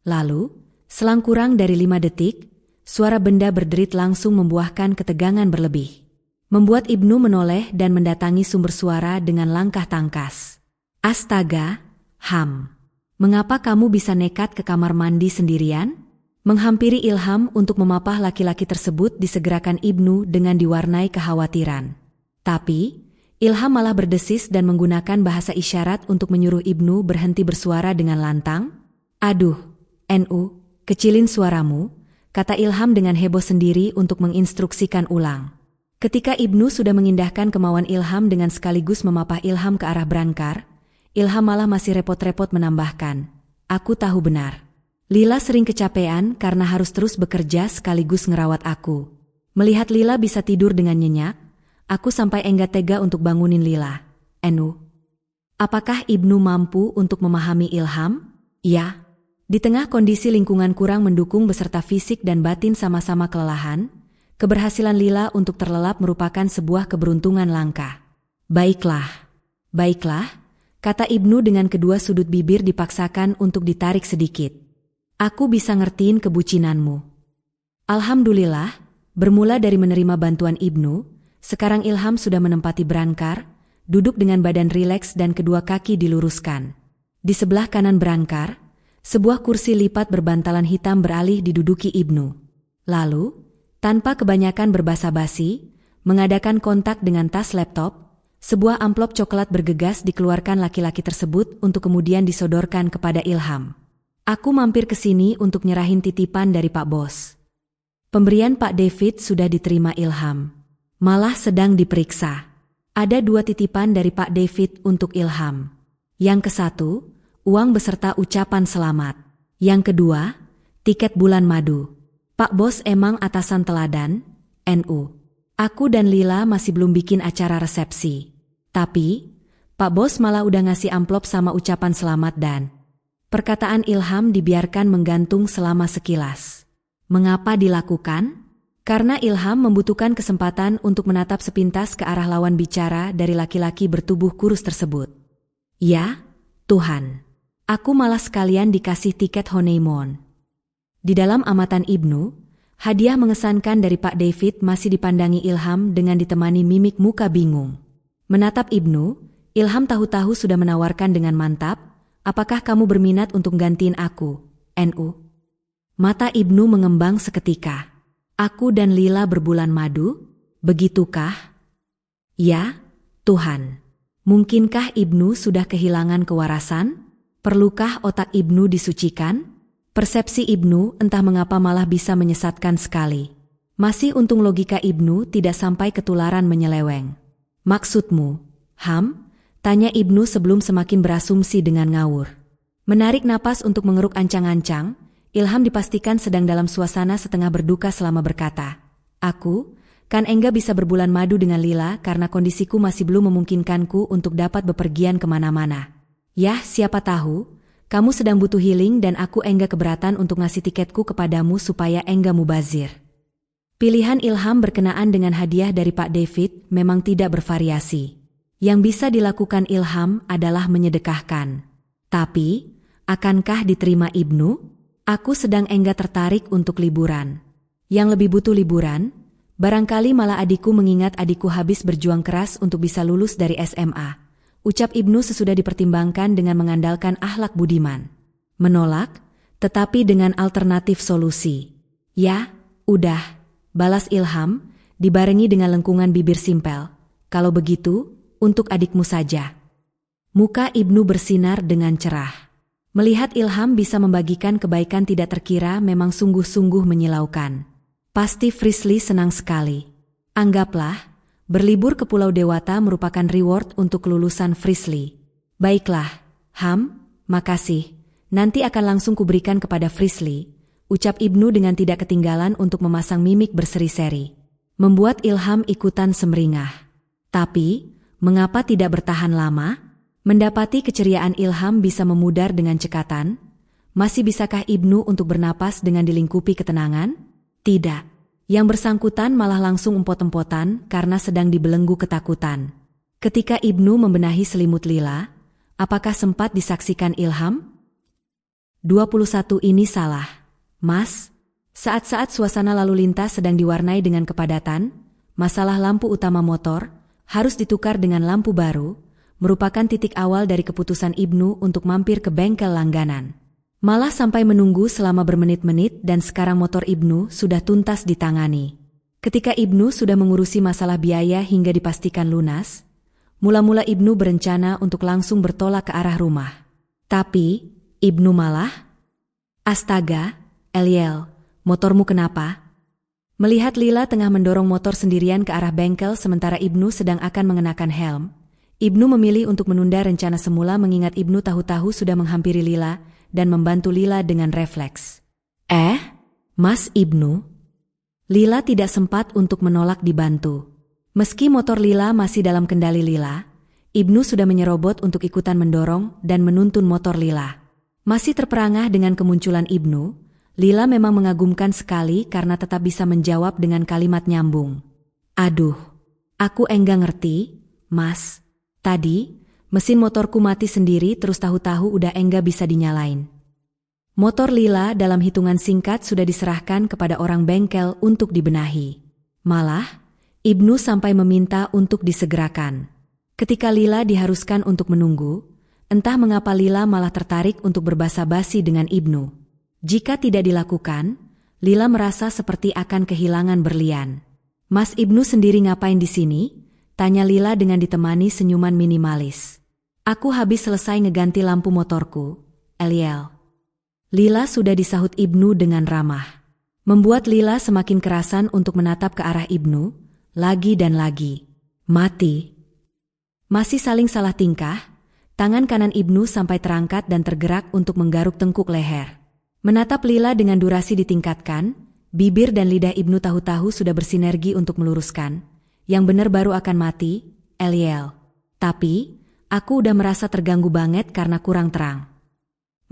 Lalu, selang kurang dari 5 detik, suara benda berderit langsung membuahkan ketegangan berlebih. Membuat Ibnu menoleh dan mendatangi sumber suara dengan langkah tangkas. Astaga, Ham. Mengapa kamu bisa nekat ke kamar mandi sendirian? Menghampiri Ilham untuk memapah laki-laki tersebut disegerakan Ibnu dengan diwarnai kekhawatiran. Tapi, Ilham malah berdesis dan menggunakan bahasa isyarat untuk menyuruh Ibnu berhenti bersuara dengan lantang. Aduh, NU, kecilin suaramu, kata Ilham dengan heboh sendiri untuk menginstruksikan ulang. Ketika Ibnu sudah mengindahkan kemauan Ilham dengan sekaligus memapah Ilham ke arah brankar, Ilham malah masih repot-repot menambahkan, aku tahu benar. Lila sering kecapean karena harus terus bekerja sekaligus ngerawat aku. Melihat Lila bisa tidur dengan nyenyak, aku sampai enggak tega untuk bangunin Lila. NU. Apakah Ibnu mampu untuk memahami Ilham? Ya. Di tengah kondisi lingkungan kurang mendukung beserta fisik dan batin sama-sama kelelahan, keberhasilan Lila untuk terlelap merupakan sebuah keberuntungan langka. Baiklah, kata Ibnu dengan kedua sudut bibir dipaksakan untuk ditarik sedikit. Aku bisa ngertiin kebucinanmu. Alhamdulillah, bermula dari menerima bantuan Ibnu, sekarang Ilham sudah menempati brankar, duduk dengan badan rileks dan kedua kaki diluruskan. Di sebelah kanan brankar, sebuah kursi lipat berbantalan hitam beralih diduduki Ibnu. Lalu, tanpa kebanyakan berbasa-basi, mengadakan kontak dengan tas laptop, sebuah amplop coklat bergegas dikeluarkan laki-laki tersebut untuk kemudian disodorkan kepada Ilham. Aku mampir ke sini untuk nyerahin titipan dari Pak Bos. Pemberian Pak David sudah diterima Ilham. Malah sedang diperiksa. Ada 2 titipan dari Pak David untuk Ilham. Yang ke-1, uang beserta ucapan selamat. Yang kedua, tiket bulan madu. Pak Bos emang atasan teladan, NU. Aku dan Lila masih belum bikin acara resepsi. Tapi, Pak Bos malah udah ngasih amplop sama ucapan selamat dan... Perkataan Ilham dibiarkan menggantung selama sekilas. Mengapa dilakukan? Karena Ilham membutuhkan kesempatan untuk menatap sepintas ke arah lawan bicara dari laki-laki bertubuh kurus tersebut. Ya, Tuhan. Aku malah sekalian dikasih tiket honeymoon. Di dalam amatan Ibnu, hadiah mengesankan dari Pak David masih dipandangi Ilham dengan ditemani mimik muka bingung. Menatap Ibnu, Ilham tahu-tahu sudah menawarkan dengan mantap, apakah kamu berminat untuk gantiin aku, NU? Mata Ibnu mengembang seketika. Aku dan Lila berbulan madu? Begitukah? Ya, Tuhan. Mungkinkah Ibnu sudah kehilangan kewarasan? Perlukah otak Ibnu disucikan? Persepsi Ibnu entah mengapa malah bisa menyesatkan sekali. Masih untung logika Ibnu tidak sampai ketularan menyeleweng. Maksudmu, Ham? Tanya Ibnu sebelum semakin berasumsi dengan ngawur. Menarik napas untuk mengeruk ancang-ancang, Ilham dipastikan sedang dalam suasana setengah berduka selama berkata, "Aku, kan enggak bisa berbulan madu dengan Lila karena kondisiku masih belum memungkinkanku untuk dapat bepergian kemana-mana. Yah, siapa tahu, kamu sedang butuh healing dan aku enggak keberatan untuk ngasih tiketku kepadamu supaya enggak mubazir." Pilihan Ilham berkenaan dengan hadiah dari Pak David memang tidak bervariasi. Yang bisa dilakukan Ilham adalah menyedekahkan. Tapi, akankah diterima Ibnu? Aku sedang enggak tertarik untuk liburan. Yang lebih butuh liburan, barangkali malah adikku mengingat adikku habis berjuang keras untuk bisa lulus dari SMA. Ucap Ibnu sesudah dipertimbangkan dengan mengandalkan akhlak budiman. Menolak, tetapi dengan alternatif solusi. Ya, udah, balas Ilham, dibarengi dengan lengkungan bibir simpel. Kalau begitu, untuk adikmu saja. Muka Ibnu bersinar dengan cerah. Melihat Ilham bisa membagikan kebaikan tidak terkira memang sungguh-sungguh menyilaukan. Pasti Frisley senang sekali. Anggaplah, berlibur ke Pulau Dewata merupakan reward untuk kelulusan Frisley. Baiklah, Ham, makasih. Nanti akan langsung kuberikan kepada Frisley, ucap Ibnu dengan tidak ketinggalan untuk memasang mimik berseri-seri. Membuat Ilham ikutan semringah. Tapi, mengapa tidak bertahan lama? Mendapati keceriaan Ilham bisa memudar dengan cekatan. Masih bisakah Ibnu untuk bernapas dengan dilingkupi ketenangan? Tidak. Yang bersangkutan malah langsung empot-empotan karena sedang dibelenggu ketakutan. Ketika Ibnu membenahi selimut Lila, apakah sempat disaksikan Ilham? 21 ini salah, Mas. Saat-saat suasana lalu lintas sedang diwarnai dengan kepadatan, masalah lampu utama motor harus ditukar dengan lampu baru, merupakan titik awal dari keputusan Ibnu untuk mampir ke bengkel langganan. Malah sampai menunggu selama bermenit-menit dan sekarang motor Ibnu sudah tuntas ditangani. Ketika Ibnu sudah mengurusi masalah biaya hingga dipastikan lunas, mula-mula Ibnu berencana untuk langsung bertolak ke arah rumah. Tapi, Ibnu malah, "Astaga, Eliel, motormu kenapa?" Melihat Lila tengah mendorong motor sendirian ke arah bengkel sementara Ibnu sedang akan mengenakan helm, Ibnu memilih untuk menunda rencana semula mengingat Ibnu tahu-tahu sudah menghampiri Lila dan membantu Lila dengan refleks. Mas Ibnu?" Lila tidak sempat untuk menolak dibantu. Meski motor Lila masih dalam kendali Lila, Ibnu sudah menyerobot untuk ikutan mendorong dan menuntun motor Lila. Masih terperangah dengan kemunculan Ibnu, Lila memang mengagumkan sekali karena tetap bisa menjawab dengan kalimat nyambung. "Aduh, aku enggak ngerti, Mas. Tadi, mesin motorku mati sendiri terus tahu-tahu udah enggak bisa dinyalain." Motor Lila dalam hitungan singkat sudah diserahkan kepada orang bengkel untuk dibenahi. Malah, Ibnu sampai meminta untuk disegerakan. Ketika Lila diharuskan untuk menunggu, entah mengapa Lila malah tertarik untuk berbasa-basi dengan Ibnu. Jika tidak dilakukan, Lila merasa seperti akan kehilangan berlian. "Mas Ibnu sendiri ngapain di sini?" tanya Lila dengan ditemani senyuman minimalis. "Aku habis selesai ngeganti lampu motorku, Eliel." Lila sudah disahut Ibnu dengan ramah. Membuat Lila semakin kerasan untuk menatap ke arah Ibnu, lagi dan lagi. Mati. Masih saling salah tingkah, tangan kanan Ibnu sampai terangkat dan tergerak untuk menggaruk tengkuk leher. Menatap Lila dengan durasi ditingkatkan, bibir dan lidah Ibnu tahu-tahu sudah bersinergi untuk meluruskan. "Yang benar baru akan mati, Eliel. Tapi, aku udah merasa terganggu banget karena kurang terang."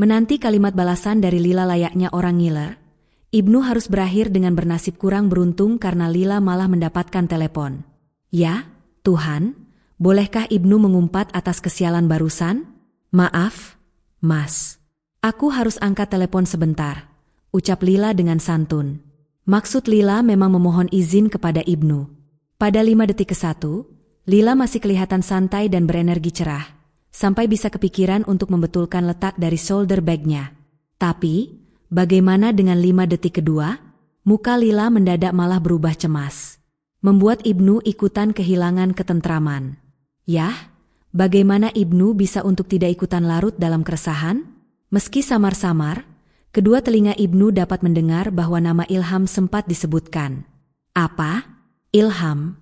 Menanti kalimat balasan dari Lila layaknya orang ngiler, Ibnu harus berakhir dengan bernasib kurang beruntung karena Lila malah mendapatkan telepon. "Ya, Tuhan, bolehkah Ibnu mengumpat atas kesialan barusan? Maaf, Mas. Aku harus angkat telepon sebentar," ucap Lila dengan santun. Maksud Lila memang memohon izin kepada Ibnu. Pada 5 detik ke 1, Lila masih kelihatan santai dan berenergi cerah, sampai bisa kepikiran untuk membetulkan letak dari shoulder bag-nya. Tapi, bagaimana dengan 5 detik kedua? Muka Lila mendadak malah berubah cemas. membuat Ibnu ikutan kehilangan ketentraman. Yah, bagaimana Ibnu bisa untuk tidak ikutan larut dalam keresahan? Meski samar-samar, kedua telinga Ibnu dapat mendengar bahwa nama Ilham sempat disebutkan. Apa? Ilham?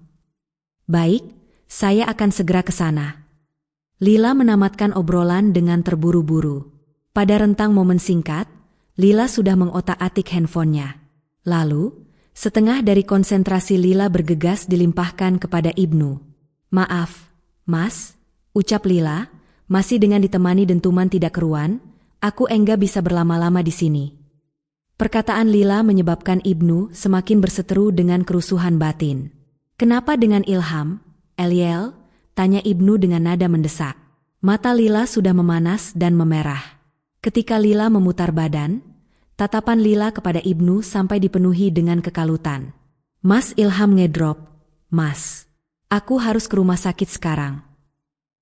Baik, saya akan segera ke sana. Lila menamatkan obrolan dengan terburu-buru. Pada rentang momen singkat, Lila sudah mengotak-atik handphonenya. Lalu, setengah dari konsentrasi Lila bergegas dilimpahkan kepada Ibnu. Maaf, Mas, ucap Lila, masih dengan ditemani dentuman tidak keruan, aku enggak bisa berlama-lama di sini. Perkataan Lila menyebabkan Ibnu semakin berseteru dengan kerusuhan batin. Kenapa dengan Ilham, Eliel? Tanya Ibnu dengan nada mendesak. Mata Lila sudah memanas dan memerah. Ketika Lila memutar badan, tatapan Lila kepada Ibnu sampai dipenuhi dengan kekalutan. Mas Ilham ngedrop. Mas, aku harus ke rumah sakit sekarang.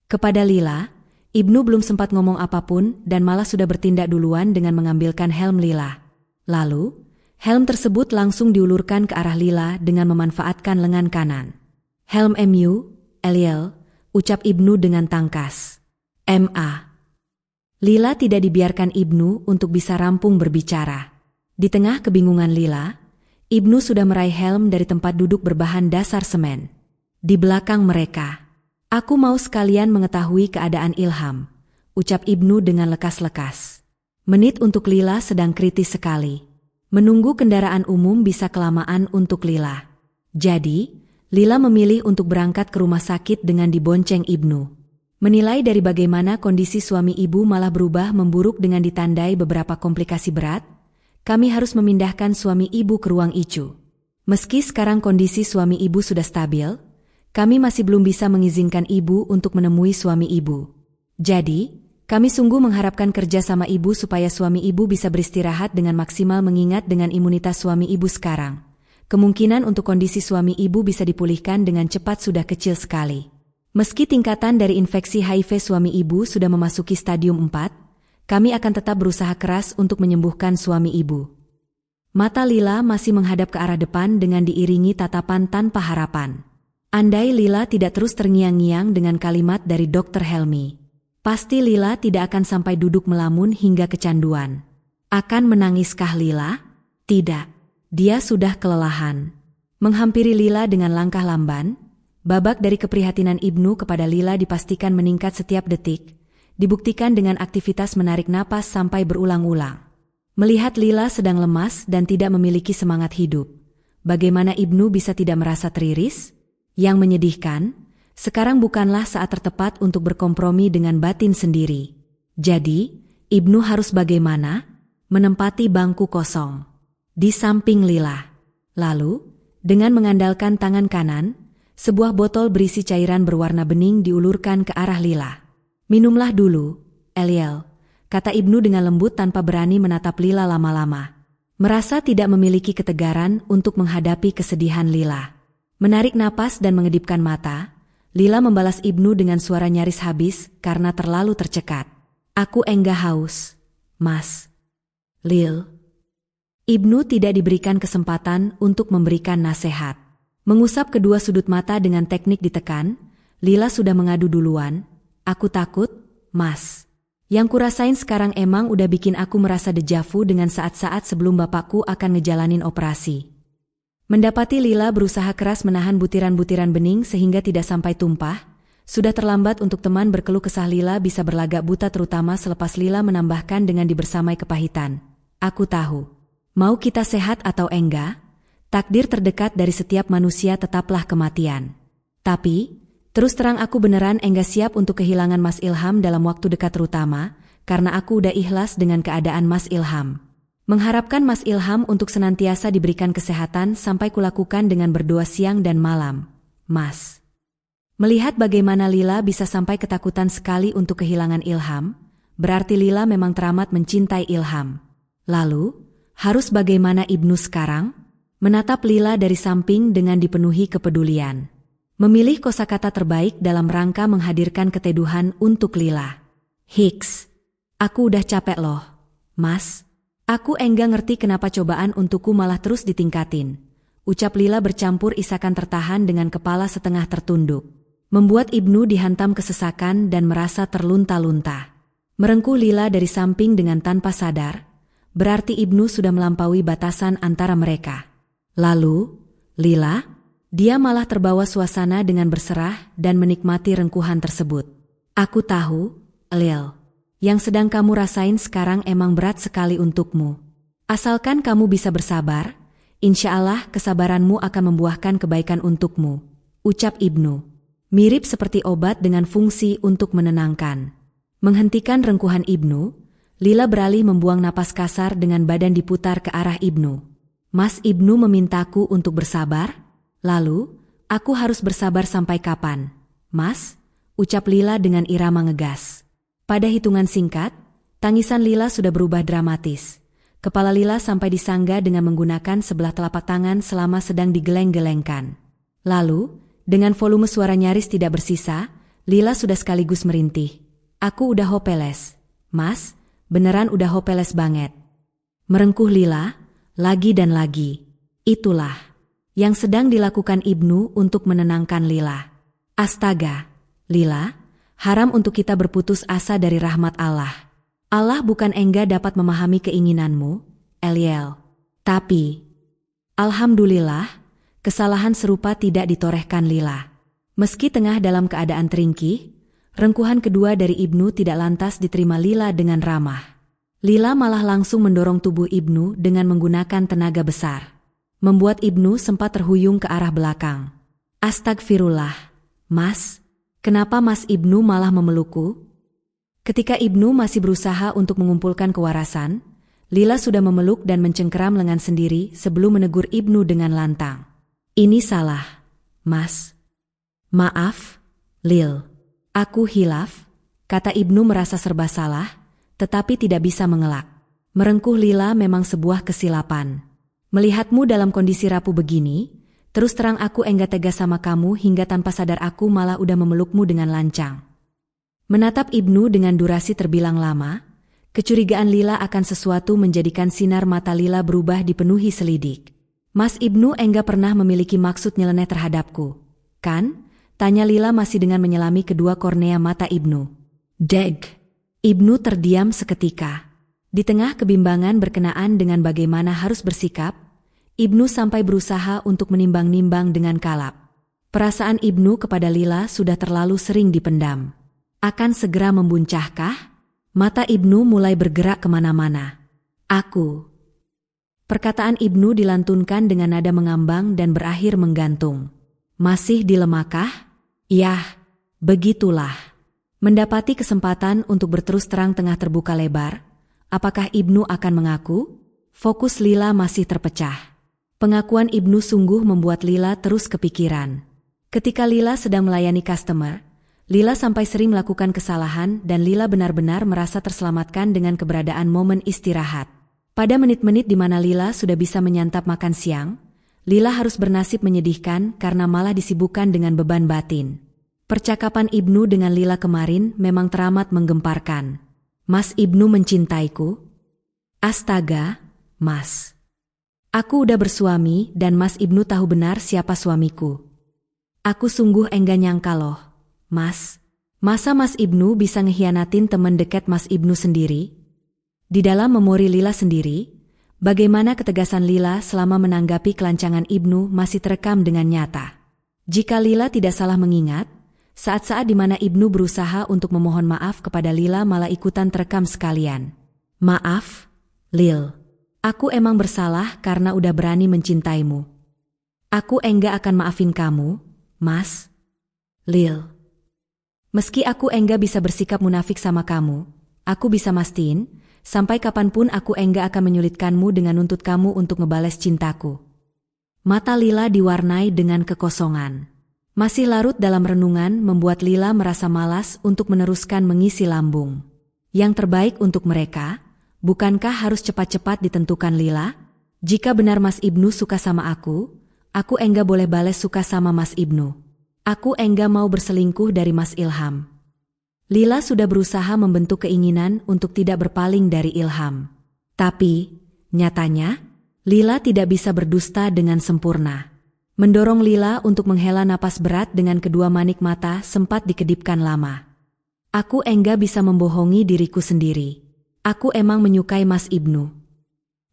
Kepada Lila, Ibnu belum sempat ngomong apapun dan malah sudah bertindak duluan dengan mengambilkan helm Lila. Lalu, helm tersebut langsung diulurkan ke arah Lila dengan memanfaatkan lengan kanan. Helm MU, Eliel, ucap Ibnu dengan tangkas. MA. Lila tidak dibiarkan Ibnu untuk bisa rampung berbicara. Di tengah kebingungan Lila, Ibnu sudah meraih helm dari tempat duduk berbahan dasar semen. Di belakang mereka, aku mau sekalian mengetahui keadaan Ilham, ucap Ibnu dengan lekas-lekas. Menit untuk Lila sedang kritis sekali. Menunggu kendaraan umum bisa kelamaan untuk Lila. Jadi, Lila memilih untuk berangkat ke rumah sakit dengan dibonceng Ibnu. Menilai dari bagaimana kondisi suami ibu malah berubah memburuk dengan ditandai beberapa komplikasi berat, kami harus memindahkan suami ibu ke ruang ICU. Meski sekarang kondisi suami ibu sudah stabil, kami masih belum bisa mengizinkan ibu untuk menemui suami ibu. Jadi, kami sungguh mengharapkan kerja sama ibu supaya suami ibu bisa beristirahat dengan maksimal mengingat dengan imunitas suami ibu sekarang. Kemungkinan untuk kondisi suami ibu bisa dipulihkan dengan cepat sudah kecil sekali. Meski tingkatan dari infeksi HIV suami ibu sudah memasuki stadium 4, kami akan tetap berusaha keras untuk menyembuhkan suami ibu. Mata Lila masih menghadap ke arah depan dengan diiringi tatapan tanpa harapan. Andai Lila tidak terus terngiang-ngiang dengan kalimat dari Dr. Helmi, pasti Lila tidak akan sampai duduk melamun hingga kecanduan. Akan menangiskah Lila? Tidak. Dia sudah kelelahan. Menghampiri Lila dengan langkah lamban, babak dari keprihatinan Ibnu kepada Lila dipastikan meningkat setiap detik, dibuktikan dengan aktivitas menarik napas sampai berulang-ulang. Melihat Lila sedang lemas dan tidak memiliki semangat hidup, bagaimana Ibnu bisa tidak merasa teriris? Yang menyedihkan, sekarang bukanlah saat tertepat untuk berkompromi dengan batin sendiri. Jadi, Ibnu harus bagaimana? Menempati bangku kosong di samping Lila. Lalu, dengan mengandalkan tangan kanan, sebuah botol berisi cairan berwarna bening diulurkan ke arah Lila. Minumlah dulu, Eliel, kata Ibnu dengan lembut tanpa berani menatap Lila lama-lama. Merasa tidak memiliki ketegaran untuk menghadapi kesedihan Lila. Menarik napas dan mengedipkan mata, Lila membalas Ibnu dengan suara nyaris habis karena terlalu tercekat. Aku enggak haus, Mas. Lil. Ibnu tidak diberikan kesempatan untuk memberikan nasihat. Mengusap kedua sudut mata dengan teknik ditekan, Lila sudah mengadu duluan. Aku takut, Mas. Yang kurasain sekarang emang udah bikin aku merasa dejavu dengan saat-saat sebelum bapakku akan ngejalanin operasi. Mendapati Lila berusaha keras menahan butiran-butiran bening sehingga tidak sampai tumpah, sudah terlambat untuk teman berkeluh kesah Lila bisa berlagak buta terutama selepas Lila menambahkan dengan dibersamai kepahitan. Aku tahu. Mau kita sehat atau enggak, takdir terdekat dari setiap manusia tetaplah kematian. Tapi, terus terang aku beneran enggak siap untuk kehilangan Mas Ilham dalam waktu dekat terutama, karena aku udah ikhlas dengan keadaan Mas Ilham. Mengharapkan Mas Ilham untuk senantiasa diberikan kesehatan sampai kulakukan dengan berdoa siang dan malam, Mas. Melihat bagaimana Lila bisa sampai ketakutan sekali untuk kehilangan Ilham, berarti Lila memang teramat mencintai Ilham. Lalu, harus bagaimana Ibnu sekarang? Menatap Lila dari samping dengan dipenuhi kepedulian. Memilih kosakata terbaik dalam rangka menghadirkan keteduhan untuk Lila. Hiks, aku udah capek loh, Mas. Aku enggak ngerti kenapa cobaan untukku malah terus ditingkatin. ucap Lila bercampur isakan tertahan dengan kepala setengah tertunduk. Membuat Ibnu dihantam kesesakan dan merasa terlunta-lunta. Merengkuh Lila dari samping dengan tanpa sadar, berarti Ibnu sudah melampaui batasan antara mereka. Lalu, Lila, dia malah terbawa suasana dengan berserah dan menikmati rengkuhan tersebut. Aku tahu, Lil, yang sedang kamu rasain sekarang emang berat sekali untukmu. Asalkan kamu bisa bersabar, insya Allah kesabaranmu akan membuahkan kebaikan untukmu, ucap Ibnu. Mirip seperti obat dengan fungsi untuk menenangkan. Menghentikan rengkuhan Ibnu, Lila beralih membuang napas kasar dengan badan diputar ke arah Ibnu. Mas Ibnu memintaku untuk bersabar? Lalu, aku harus bersabar sampai kapan? Mas, ucap Lila dengan irama ngegas. Pada hitungan singkat, tangisan Lila sudah berubah dramatis. Kepala Lila sampai disangga dengan menggunakan sebelah telapak tangan selama sedang digeleng-gelengkan. Lalu, dengan volume suara nyaris tidak bersisa, Lila sudah sekaligus merintih. Aku udah hopeless. Mas, beneran udah hopeless banget. Merengkuh Lila, lagi dan lagi. Itulah yang sedang dilakukan Ibnu untuk menenangkan Lila. Astaga, Lila, haram untuk kita berputus asa dari rahmat Allah. Allah bukan enggak dapat memahami keinginanmu, Eliel. Tapi, alhamdulillah, kesalahan serupa tidak ditorehkan Lila. Meski tengah dalam keadaan teringkih, rengkuhan kedua dari Ibnu tidak lantas diterima Lila dengan ramah. Lila malah langsung mendorong tubuh Ibnu dengan menggunakan tenaga besar. Membuat Ibnu sempat terhuyung ke arah belakang. Astagfirullah, Mas, kenapa Mas Ibnu malah memelukku? Ketika Ibnu masih berusaha untuk mengumpulkan kewarasan, Lila sudah memeluk dan mencengkeram lengan sendiri sebelum menegur Ibnu dengan lantang. Ini salah, Mas. Maaf, Lil. Aku hilaf, kata Ibnu merasa serba salah, tetapi tidak bisa mengelak. Merengkuh Lila memang sebuah kesilapan. Melihatmu dalam kondisi rapuh begini, terus terang aku enggak tega sama kamu hingga tanpa sadar aku malah udah memelukmu dengan lancang. Menatap Ibnu dengan durasi terbilang lama, kecurigaan Lila akan sesuatu menjadikan sinar mata Lila berubah dipenuhi selidik. Mas Ibnu enggak pernah memiliki maksud nyeleneh terhadapku, kan? Tanya Lila masih dengan menyelami kedua kornea mata Ibnu. Deg. Ibnu terdiam seketika. Di tengah kebimbangan berkenaan dengan bagaimana harus bersikap, Ibnu sampai berusaha untuk menimbang-nimbang dengan kalap. Perasaan Ibnu kepada Lila sudah terlalu sering dipendam. Akan segera membuncahkah? Mata Ibnu mulai bergerak kemana-mana. Aku. Perkataan Ibnu dilantunkan dengan nada mengambang dan berakhir menggantung. Masih dilemakah? Yah, begitulah. Mendapati kesempatan untuk berterus terang tengah terbuka lebar, apakah Ibnu akan mengaku? Fokus Lila masih terpecah. Pengakuan Ibnu sungguh membuat Lila terus kepikiran. Ketika Lila sedang melayani customer, Lila sampai sering melakukan kesalahan dan Lila benar-benar merasa terselamatkan dengan keberadaan momen istirahat. Pada menit-menit di mana Lila sudah bisa menyantap makan siang, Lila harus bernasib menyedihkan karena malah disibukkan dengan beban batin. Percakapan Ibnu dengan Lila kemarin memang teramat menggemparkan. Mas Ibnu mencintaiku? Astaga, Mas. Aku udah bersuami dan Mas Ibnu tahu benar siapa suamiku. Aku sungguh enggak nyangka loh, Mas. Masa Mas Ibnu bisa ngehianatin teman dekat Mas Ibnu sendiri? Di dalam memori Lila sendiri, bagaimana ketegasan Lila selama menanggapi kelancangan Ibnu masih terekam dengan nyata. Jika Lila tidak salah mengingat, saat-saat di mana Ibnu berusaha untuk memohon maaf kepada Lila malah ikutan terekam sekalian. Maaf, Lil. Aku emang bersalah karena udah berani mencintaimu. Aku enggak akan maafin kamu, Mas. Lil. Meski aku enggak bisa bersikap munafik sama kamu, aku bisa mastiin, sampai kapanpun aku enggak akan menyulitkanmu dengan nuntut kamu untuk ngebales cintaku. Mata Lila diwarnai dengan kekosongan. Masih larut dalam renungan membuat Lila merasa malas untuk meneruskan mengisi lambung. Yang terbaik untuk mereka, bukankah harus cepat-cepat ditentukan Lila? Jika benar Mas Ibnu suka sama aku enggak boleh bales suka sama Mas Ibnu. Aku enggak mau berselingkuh dari Mas Ilham. Lila sudah berusaha membentuk keinginan untuk tidak berpaling dari Ilham. Tapi, nyatanya, Lila tidak bisa berdusta dengan sempurna. Mendorong Lila untuk menghela napas berat dengan kedua manik mata sempat dikedipkan lama. Aku enggak bisa membohongi diriku sendiri. Aku emang menyukai Mas Ibnu.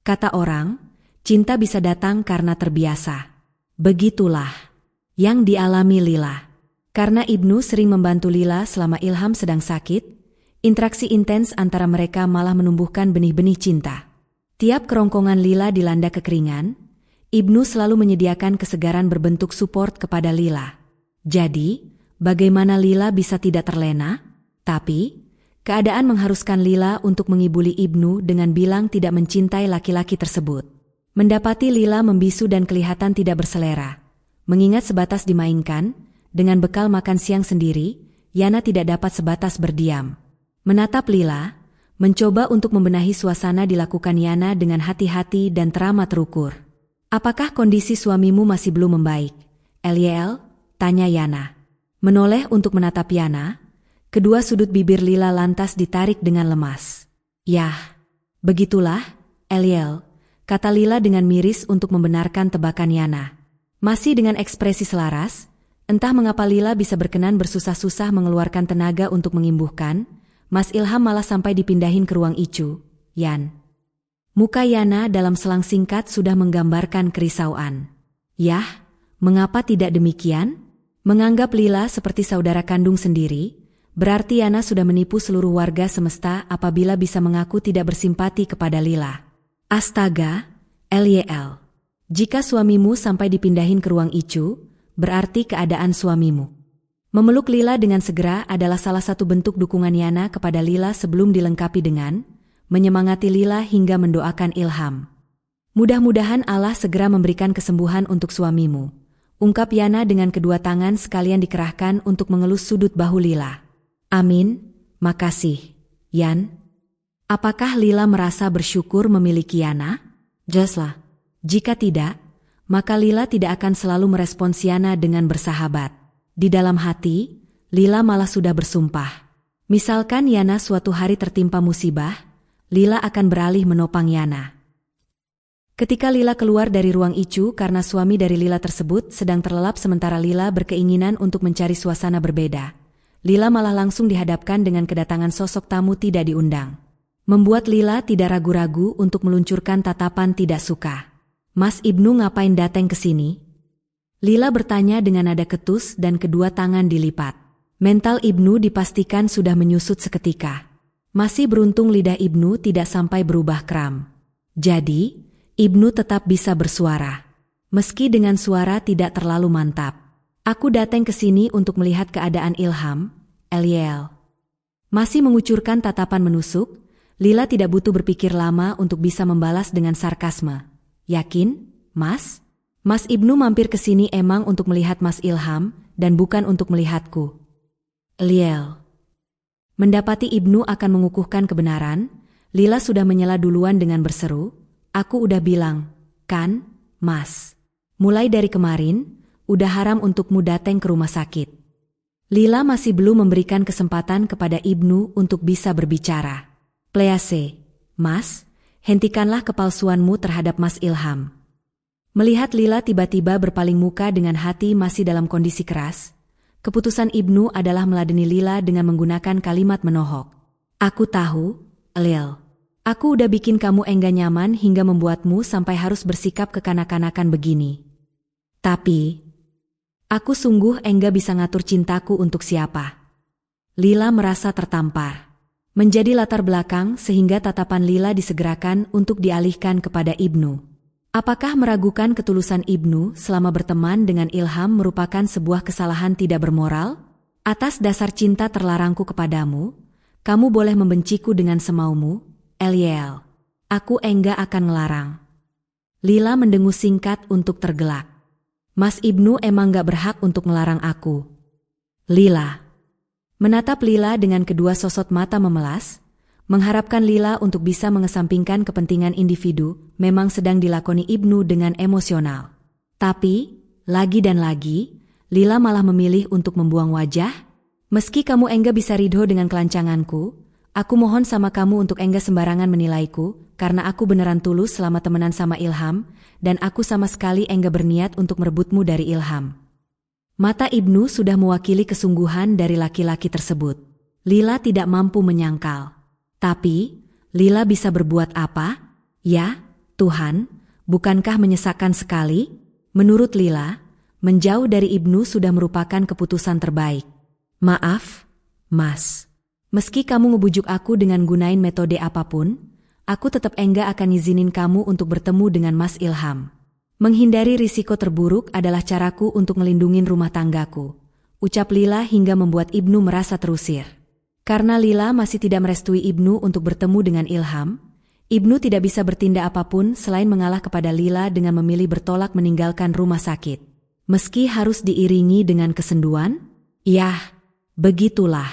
Kata orang, cinta bisa datang karena terbiasa. Begitulah yang dialami Lila. Karena Ibnu sering membantu Lila selama Ilham sedang sakit, interaksi intens antara mereka malah menumbuhkan benih-benih cinta. Tiap kerongkongan Lila dilanda kekeringan, Ibnu selalu menyediakan kesegaran berbentuk support kepada Lila. Jadi, bagaimana Lila bisa tidak terlena? Tapi, keadaan mengharuskan Lila untuk mengibuli Ibnu dengan bilang tidak mencintai laki-laki tersebut. Mendapati Lila membisu dan kelihatan tidak berselera. Mengingat sebatas dimainkan, dengan bekal makan siang sendiri, Yana tidak dapat sebatas berdiam. Menatap Lila, mencoba untuk membenahi suasana dilakukan Yana dengan hati-hati dan teramat terukur. Apakah kondisi suamimu masih belum membaik? Lyl, tanya Yana. Menoleh untuk menatap Yana, kedua sudut bibir Lila lantas ditarik dengan lemas. Yah, begitulah, Lyl, kata Lila dengan miris untuk membenarkan tebakan Yana. Masih dengan ekspresi selaras, entah mengapa Lila bisa berkenan bersusah-susah mengeluarkan tenaga untuk mengimbuhkan, Mas Ilham malah sampai dipindahin ke ruang Icu, Yan. Muka Yana dalam selang singkat sudah menggambarkan kerisauan. Yah, mengapa tidak demikian? Menganggap Lila seperti saudara kandung sendiri, berarti Yana sudah menipu seluruh warga semesta apabila bisa mengaku tidak bersimpati kepada Lila. Astaga, Lyl. Jika suamimu sampai dipindahin ke ruang Icu, berarti keadaan suamimu. Memeluk Lila dengan segera adalah salah satu bentuk dukungan Yana kepada Lila sebelum dilengkapi dengan menyemangati Lila hingga mendoakan Ilham. Mudah-mudahan Allah segera memberikan kesembuhan untuk suamimu, ungkap Yana dengan kedua tangan sekalian dikerahkan untuk mengelus sudut bahu Lila. Amin, makasih, Yan. Apakah Lila merasa bersyukur memiliki Yana? Jelaslah. Jika tidak, maka Lila tidak akan selalu merespons Yana dengan bersahabat. Di dalam hati, Lila malah sudah bersumpah. Misalkan Yana suatu hari tertimpa musibah, Lila akan beralih menopang Yana. Ketika Lila keluar dari ruang Icu karena suami dari Lila tersebut sedang terlelap sementara Lila berkeinginan untuk mencari suasana berbeda, Lila malah langsung dihadapkan dengan kedatangan sosok tamu tidak diundang. Membuat Lila tidak ragu-ragu untuk meluncurkan tatapan tidak suka. Mas Ibnu ngapain datang ke sini? Lila bertanya dengan nada ketus dan kedua tangan dilipat. Mental Ibnu dipastikan sudah menyusut seketika. Masih beruntung lidah Ibnu tidak sampai berubah kram. Jadi, Ibnu tetap bisa bersuara. Meski dengan suara tidak terlalu mantap. Aku datang ke sini untuk melihat keadaan Ilham, Lyl. Masih mengucurkan tatapan menusuk, Lila tidak butuh berpikir lama untuk bisa membalas dengan sarkasme. Yakin, Mas? Mas Ibnu mampir ke sini emang untuk melihat Mas Ilham dan bukan untuk melihatku. Lyl. Mendapati Ibnu akan mengukuhkan kebenaran, Lila sudah menyela duluan dengan berseru, aku udah bilang, kan, Mas. Mulai dari kemarin, udah haram untukmu datang ke rumah sakit. Lila masih belum memberikan kesempatan kepada Ibnu untuk bisa berbicara. Please, Mas, hentikanlah kepalsuanmu terhadap Mas Ilham. Melihat Lila tiba-tiba berpaling muka dengan hati masih dalam kondisi keras, keputusan Ibnu adalah meladeni Lila dengan menggunakan kalimat menohok. Aku tahu, Lyl. Aku udah bikin kamu enggak nyaman hingga membuatmu sampai harus bersikap kekanak-kanakan begini. Tapi, aku sungguh enggak bisa ngatur cintaku untuk siapa. Lila merasa tertampar. Menjadi latar belakang sehingga tatapan Lila disegerakan untuk dialihkan kepada Ibnu. Apakah meragukan ketulusan Ibnu selama berteman dengan Ilham merupakan sebuah kesalahan tidak bermoral? Atas dasar cinta terlarangku kepadamu, kamu boleh membenciku dengan semaumu, Lyl. Aku enggak akan ngelarang. Lila mendengus singkat untuk tergelak. Mas Ibnu emang gak berhak untuk melarang aku. Lila. Menatap Lila dengan kedua sosot mata memelas, mengharapkan Lila untuk bisa mengesampingkan kepentingan individu memang sedang dilakoni Ibnu dengan emosional. Tapi, lagi dan lagi, Lila malah memilih untuk membuang wajah. Meski kamu enggak bisa ridho dengan kelancanganku, aku mohon sama kamu untuk enggak sembarangan menilaiku, karena aku beneran tulus selama temenan sama Ilham, dan aku sama sekali enggak berniat untuk merebutmu dari Ilham. Mata Ibnu sudah mewakili kesungguhan dari laki-laki tersebut. Lila tidak mampu menyangkal. Tapi, Lila bisa berbuat apa? Ya, Tuhan, bukankah menyesakkan sekali? Menurut Lila, menjauh dari Ibnu sudah merupakan keputusan terbaik. Maaf, Mas. Meski kamu ngebujuk aku dengan gunain metode apapun, aku tetap enggak akan izinin kamu untuk bertemu dengan Mas Ilham. Menghindari risiko terburuk adalah caraku untuk ngelindungin rumah tanggaku, ucap Lila hingga membuat Ibnu merasa terusir. Karena Lila masih tidak merestui Ibnu untuk bertemu dengan Ilham, Ibnu tidak bisa bertindak apapun selain mengalah kepada Lila dengan memilih bertolak meninggalkan rumah sakit. Meski harus diiringi dengan kesenduan? Yah, begitulah.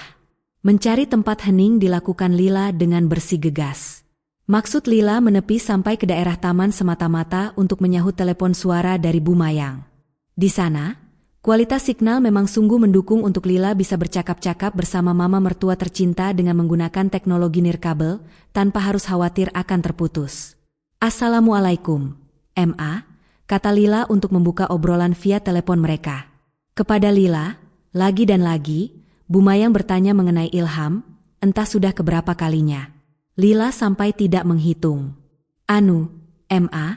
Mencari tempat hening dilakukan Lila dengan bersikeras. Maksud Lila menepi sampai ke daerah taman semata-mata untuk menyahut telepon suara dari Bu Mayang. Di sana, kualitas signal memang sungguh mendukung untuk Lila bisa bercakap-cakap bersama mama mertua tercinta dengan menggunakan teknologi nirkabel tanpa harus khawatir akan terputus. Assalamualaikum, Ma, kata Lila untuk membuka obrolan via telepon mereka. Kepada Lila, lagi dan lagi, Bu Mayang bertanya mengenai Ilham, entah sudah keberapa kalinya. Lila sampai tidak menghitung. Ma,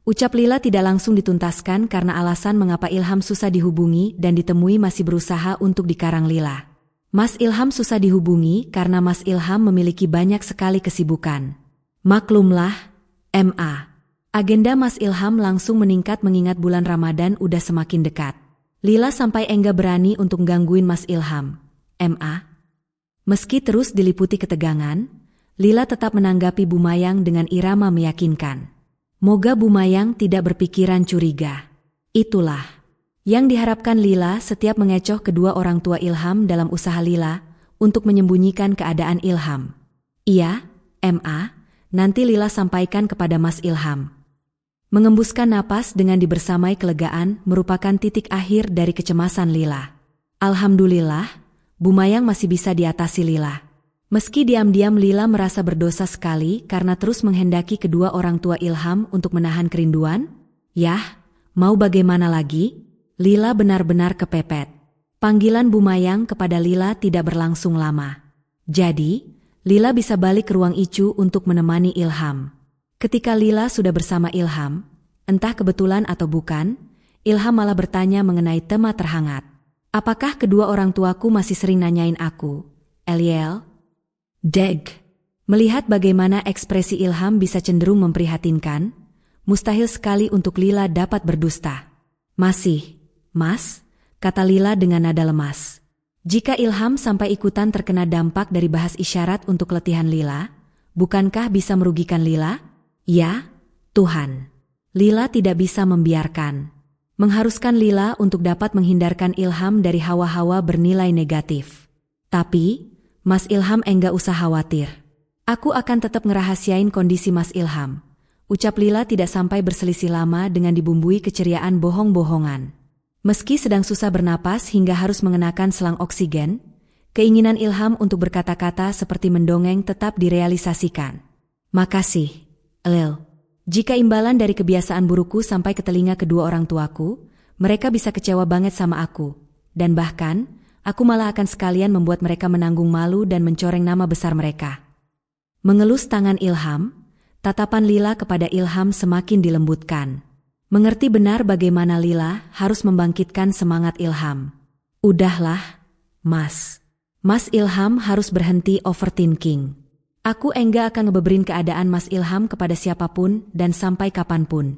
ucap Lila tidak langsung dituntaskan karena alasan mengapa Ilham susah dihubungi dan ditemui masih berusaha untuk dikarang Lila. Mas Ilham susah dihubungi karena Mas Ilham memiliki banyak sekali kesibukan. Maklumlah, Ma. Agenda Mas Ilham langsung meningkat mengingat bulan Ramadan udah semakin dekat. Lila sampai enggak berani untuk gangguin Mas Ilham. Ma. Meski terus diliputi ketegangan, Lila tetap menanggapi Bu Mayang dengan irama meyakinkan. Moga Bu Mayang tidak berpikiran curiga. Itulah yang diharapkan Lila setiap mengecoh kedua orang tua Ilham dalam usaha Lila untuk menyembunyikan keadaan Ilham. Iya, Ma, nanti Lila sampaikan kepada Mas Ilham. Mengembuskan napas dengan dibersamai kelegaan merupakan titik akhir dari kecemasan Lila. Alhamdulillah, Bu Mayang masih bisa diatasi Lila. Meski diam-diam Lila merasa berdosa sekali karena terus menghendaki kedua orang tua Ilham untuk menahan kerinduan. Yah, mau bagaimana lagi? Lila benar-benar kepepet. Panggilan Bu Mayang kepada Lila tidak berlangsung lama. Jadi, Lila bisa balik ke ruang Icu untuk menemani Ilham. Ketika Lila sudah bersama Ilham, entah kebetulan atau bukan, Ilham malah bertanya mengenai tema terhangat. Apakah kedua orang tuaku masih sering nanyain aku, Eliel? Deg. Melihat bagaimana ekspresi Ilham bisa cenderung memprihatinkan, mustahil sekali untuk Lila dapat berdusta. Masih, Mas, kata Lila dengan nada lemas. Jika Ilham sampai ikutan terkena dampak dari bahas isyarat untuk letihan Lila, bukankah bisa merugikan Lila? Ya, Tuhan. Lila tidak bisa membiarkan. Mengharuskan Lila untuk dapat menghindarkan Ilham dari hawa-hawa bernilai negatif. Tapi, Mas Ilham enggak usah khawatir. Aku akan tetap ngerahasiain kondisi Mas Ilham. Ucap Lila tidak sampai berselisih lama dengan dibumbui keceriaan bohong-bohongan. Meski sedang susah bernapas hingga harus mengenakan selang oksigen, keinginan Ilham untuk berkata-kata seperti mendongeng tetap direalisasikan. Makasih, Lil. Jika imbalan dari kebiasaan burukku sampai ke telinga kedua orang tuaku, mereka bisa kecewa banget sama aku. Dan bahkan, aku malah akan sekalian membuat mereka menanggung malu dan mencoreng nama besar mereka. Mengelus tangan Ilham, tatapan Lila kepada Ilham semakin dilembutkan. Mengerti benar bagaimana Lila harus membangkitkan semangat Ilham. Udahlah, Mas. Mas Ilham harus berhenti overthinking. Aku enggak akan ngebeberin keadaan Mas Ilham kepada siapapun dan sampai kapanpun.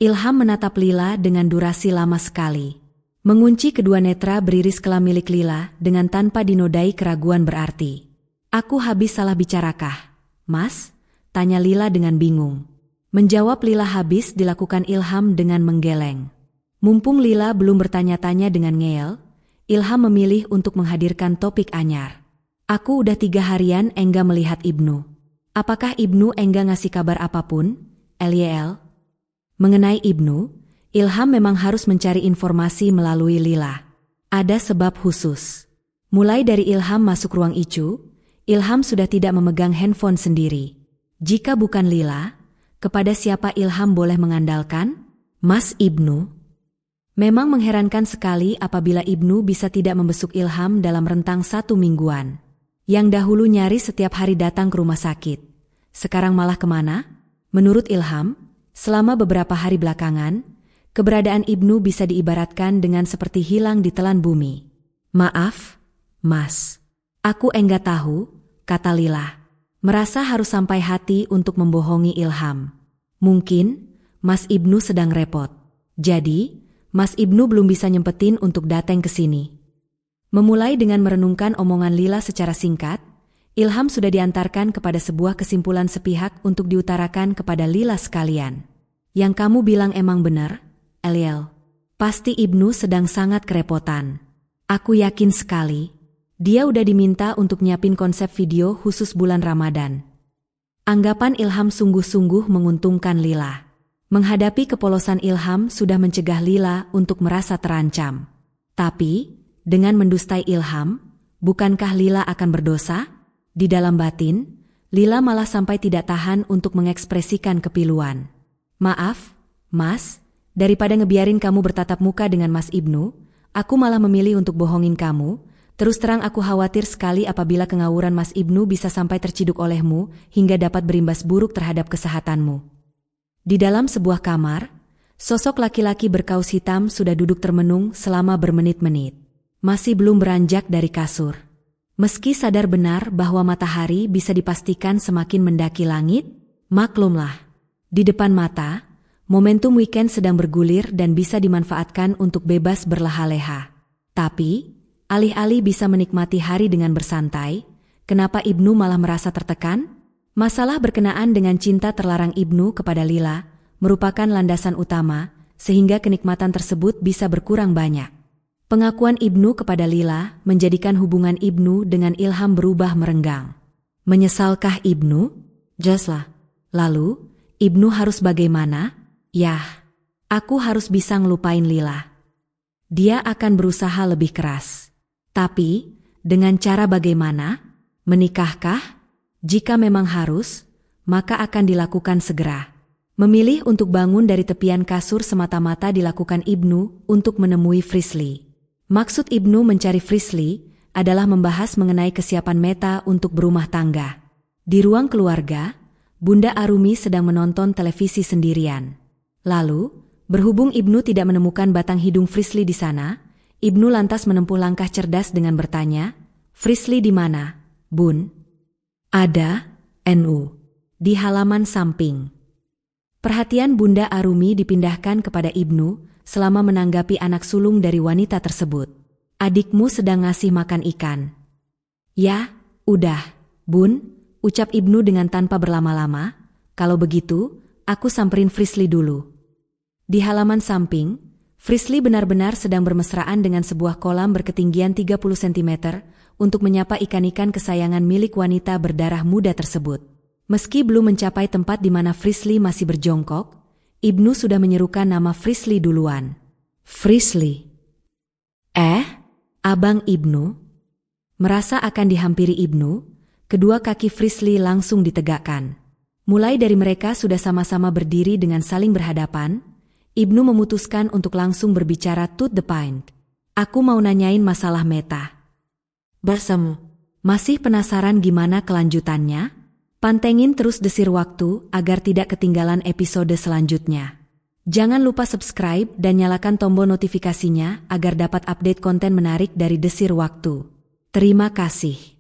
Ilham menatap Lila dengan durasi lama sekali. Mengunci kedua netra beriris kelam milik Lila dengan tanpa dinodai keraguan berarti. Aku habis salah bicarakah, Mas? Tanya Lila dengan bingung. Menjawab Lila habis dilakukan Ilham dengan menggeleng. Mumpung Lila belum bertanya-tanya dengan ngeyel, Ilham memilih untuk menghadirkan topik anyar. Aku udah 3 harian enggak melihat Ibnu. Apakah Ibnu enggak ngasih kabar apapun, Eliel? Mengenai Ibnu, Ilham memang harus mencari informasi melalui Lila. Ada sebab khusus. Mulai dari Ilham masuk ruang Icu, Ilham sudah tidak memegang handphone sendiri. Jika bukan Lila, kepada siapa Ilham boleh mengandalkan? Mas Ibnu. Memang mengherankan sekali apabila Ibnu bisa tidak membesuk Ilham dalam rentang 1 mingguan. Yang dahulu nyaris setiap hari datang ke rumah sakit. Sekarang malah kemana? Menurut Ilham, selama beberapa hari belakangan, keberadaan Ibnu bisa diibaratkan dengan seperti hilang di telan bumi. Maaf, Mas. Aku enggak tahu, kata Lila. Merasa harus sampai hati untuk membohongi Ilham. Mungkin, Mas Ibnu sedang repot. Jadi, Mas Ibnu belum bisa nyempetin untuk datang ke sini. Memulai dengan merenungkan omongan Lila secara singkat, Ilham sudah diantarkan kepada sebuah kesimpulan sepihak untuk diutarakan kepada Lila sekalian. Yang kamu bilang emang benar, Eliel. Pasti Ibnu sedang sangat kerepotan. Aku yakin sekali, dia udah diminta untuk nyiapin konsep video khusus bulan Ramadan. Anggapan Ilham sungguh-sungguh menguntungkan Lila. Menghadapi kepolosan Ilham sudah mencegah Lila untuk merasa terancam. Tapi, dengan mendustai Ilham, bukankah Lila akan berdosa? Di dalam batin, Lila malah sampai tidak tahan untuk mengekspresikan kepiluan. Maaf, Mas, daripada ngebiarin kamu bertatap muka dengan Mas Ibnu, aku malah memilih untuk bohongin kamu. Terus terang aku khawatir sekali apabila kengawuran Mas Ibnu bisa sampai terciduk olehmu hingga dapat berimbas buruk terhadap kesehatanmu. Di dalam sebuah kamar, sosok laki-laki berkaus hitam sudah duduk termenung selama bermenit-menit. Masih belum beranjak dari kasur. Meski sadar benar bahwa matahari bisa dipastikan semakin mendaki langit, maklumlah. Di depan mata, momentum weekend sedang bergulir dan bisa dimanfaatkan untuk bebas berleha-leha. Tapi, alih-alih bisa menikmati hari dengan bersantai, kenapa Ibnu malah merasa tertekan? Masalah berkenaan dengan cinta terlarang Ibnu kepada Lila merupakan landasan utama, sehingga kenikmatan tersebut bisa berkurang banyak. Pengakuan Ibnu kepada Lila menjadikan hubungan Ibnu dengan Ilham berubah merenggang. Menyesalkah Ibnu? Jelaslah. Lalu, Ibnu harus bagaimana? Yah, aku harus bisa ngelupain Lila. Dia akan berusaha lebih keras. Tapi, dengan cara bagaimana? Menikahkah? Jika memang harus, maka akan dilakukan segera. Memilih untuk bangun dari tepian kasur semata-mata dilakukan Ibnu untuk menemui Frisly. Maksud Ibnu mencari Frisly adalah membahas mengenai kesiapan Meta untuk berumah tangga. Di ruang keluarga, Bunda Arumi sedang menonton televisi sendirian. Lalu, berhubung Ibnu tidak menemukan batang hidung Frisly di sana, Ibnu lantas menempuh langkah cerdas dengan bertanya, "Frisly di mana, Bun?" "Ada, NU. Di halaman samping." Perhatian Bunda Arumi dipindahkan kepada Ibnu selama menanggapi anak sulung dari wanita tersebut. "Adikmu sedang ngasih makan ikan." "Ya, udah, Bun," ucap Ibnu dengan tanpa berlama-lama. "Kalau begitu, aku samperin Frisly dulu." Di halaman samping, Frisly benar-benar sedang bermesraan dengan sebuah kolam berketinggian 30 cm untuk menyapa ikan-ikan kesayangan milik wanita berdarah muda tersebut. Meski belum mencapai tempat di mana Frisly masih berjongkok, Ibnu sudah menyerukan nama Frisly duluan. "Frisly." Abang Ibnu?" Merasa akan dihampiri Ibnu, kedua kaki Frisly langsung ditegakkan. Mulai dari mereka sudah sama-sama berdiri dengan saling berhadapan, Ibnu memutuskan untuk langsung berbicara to the point. "Aku mau nanyain masalah Meta." "Bersemu." "Masih penasaran gimana kelanjutannya? Pantengin terus Desir Waktu agar tidak ketinggalan episode selanjutnya. Jangan lupa subscribe dan nyalakan tombol notifikasinya agar dapat update konten menarik dari Desir Waktu. Terima kasih.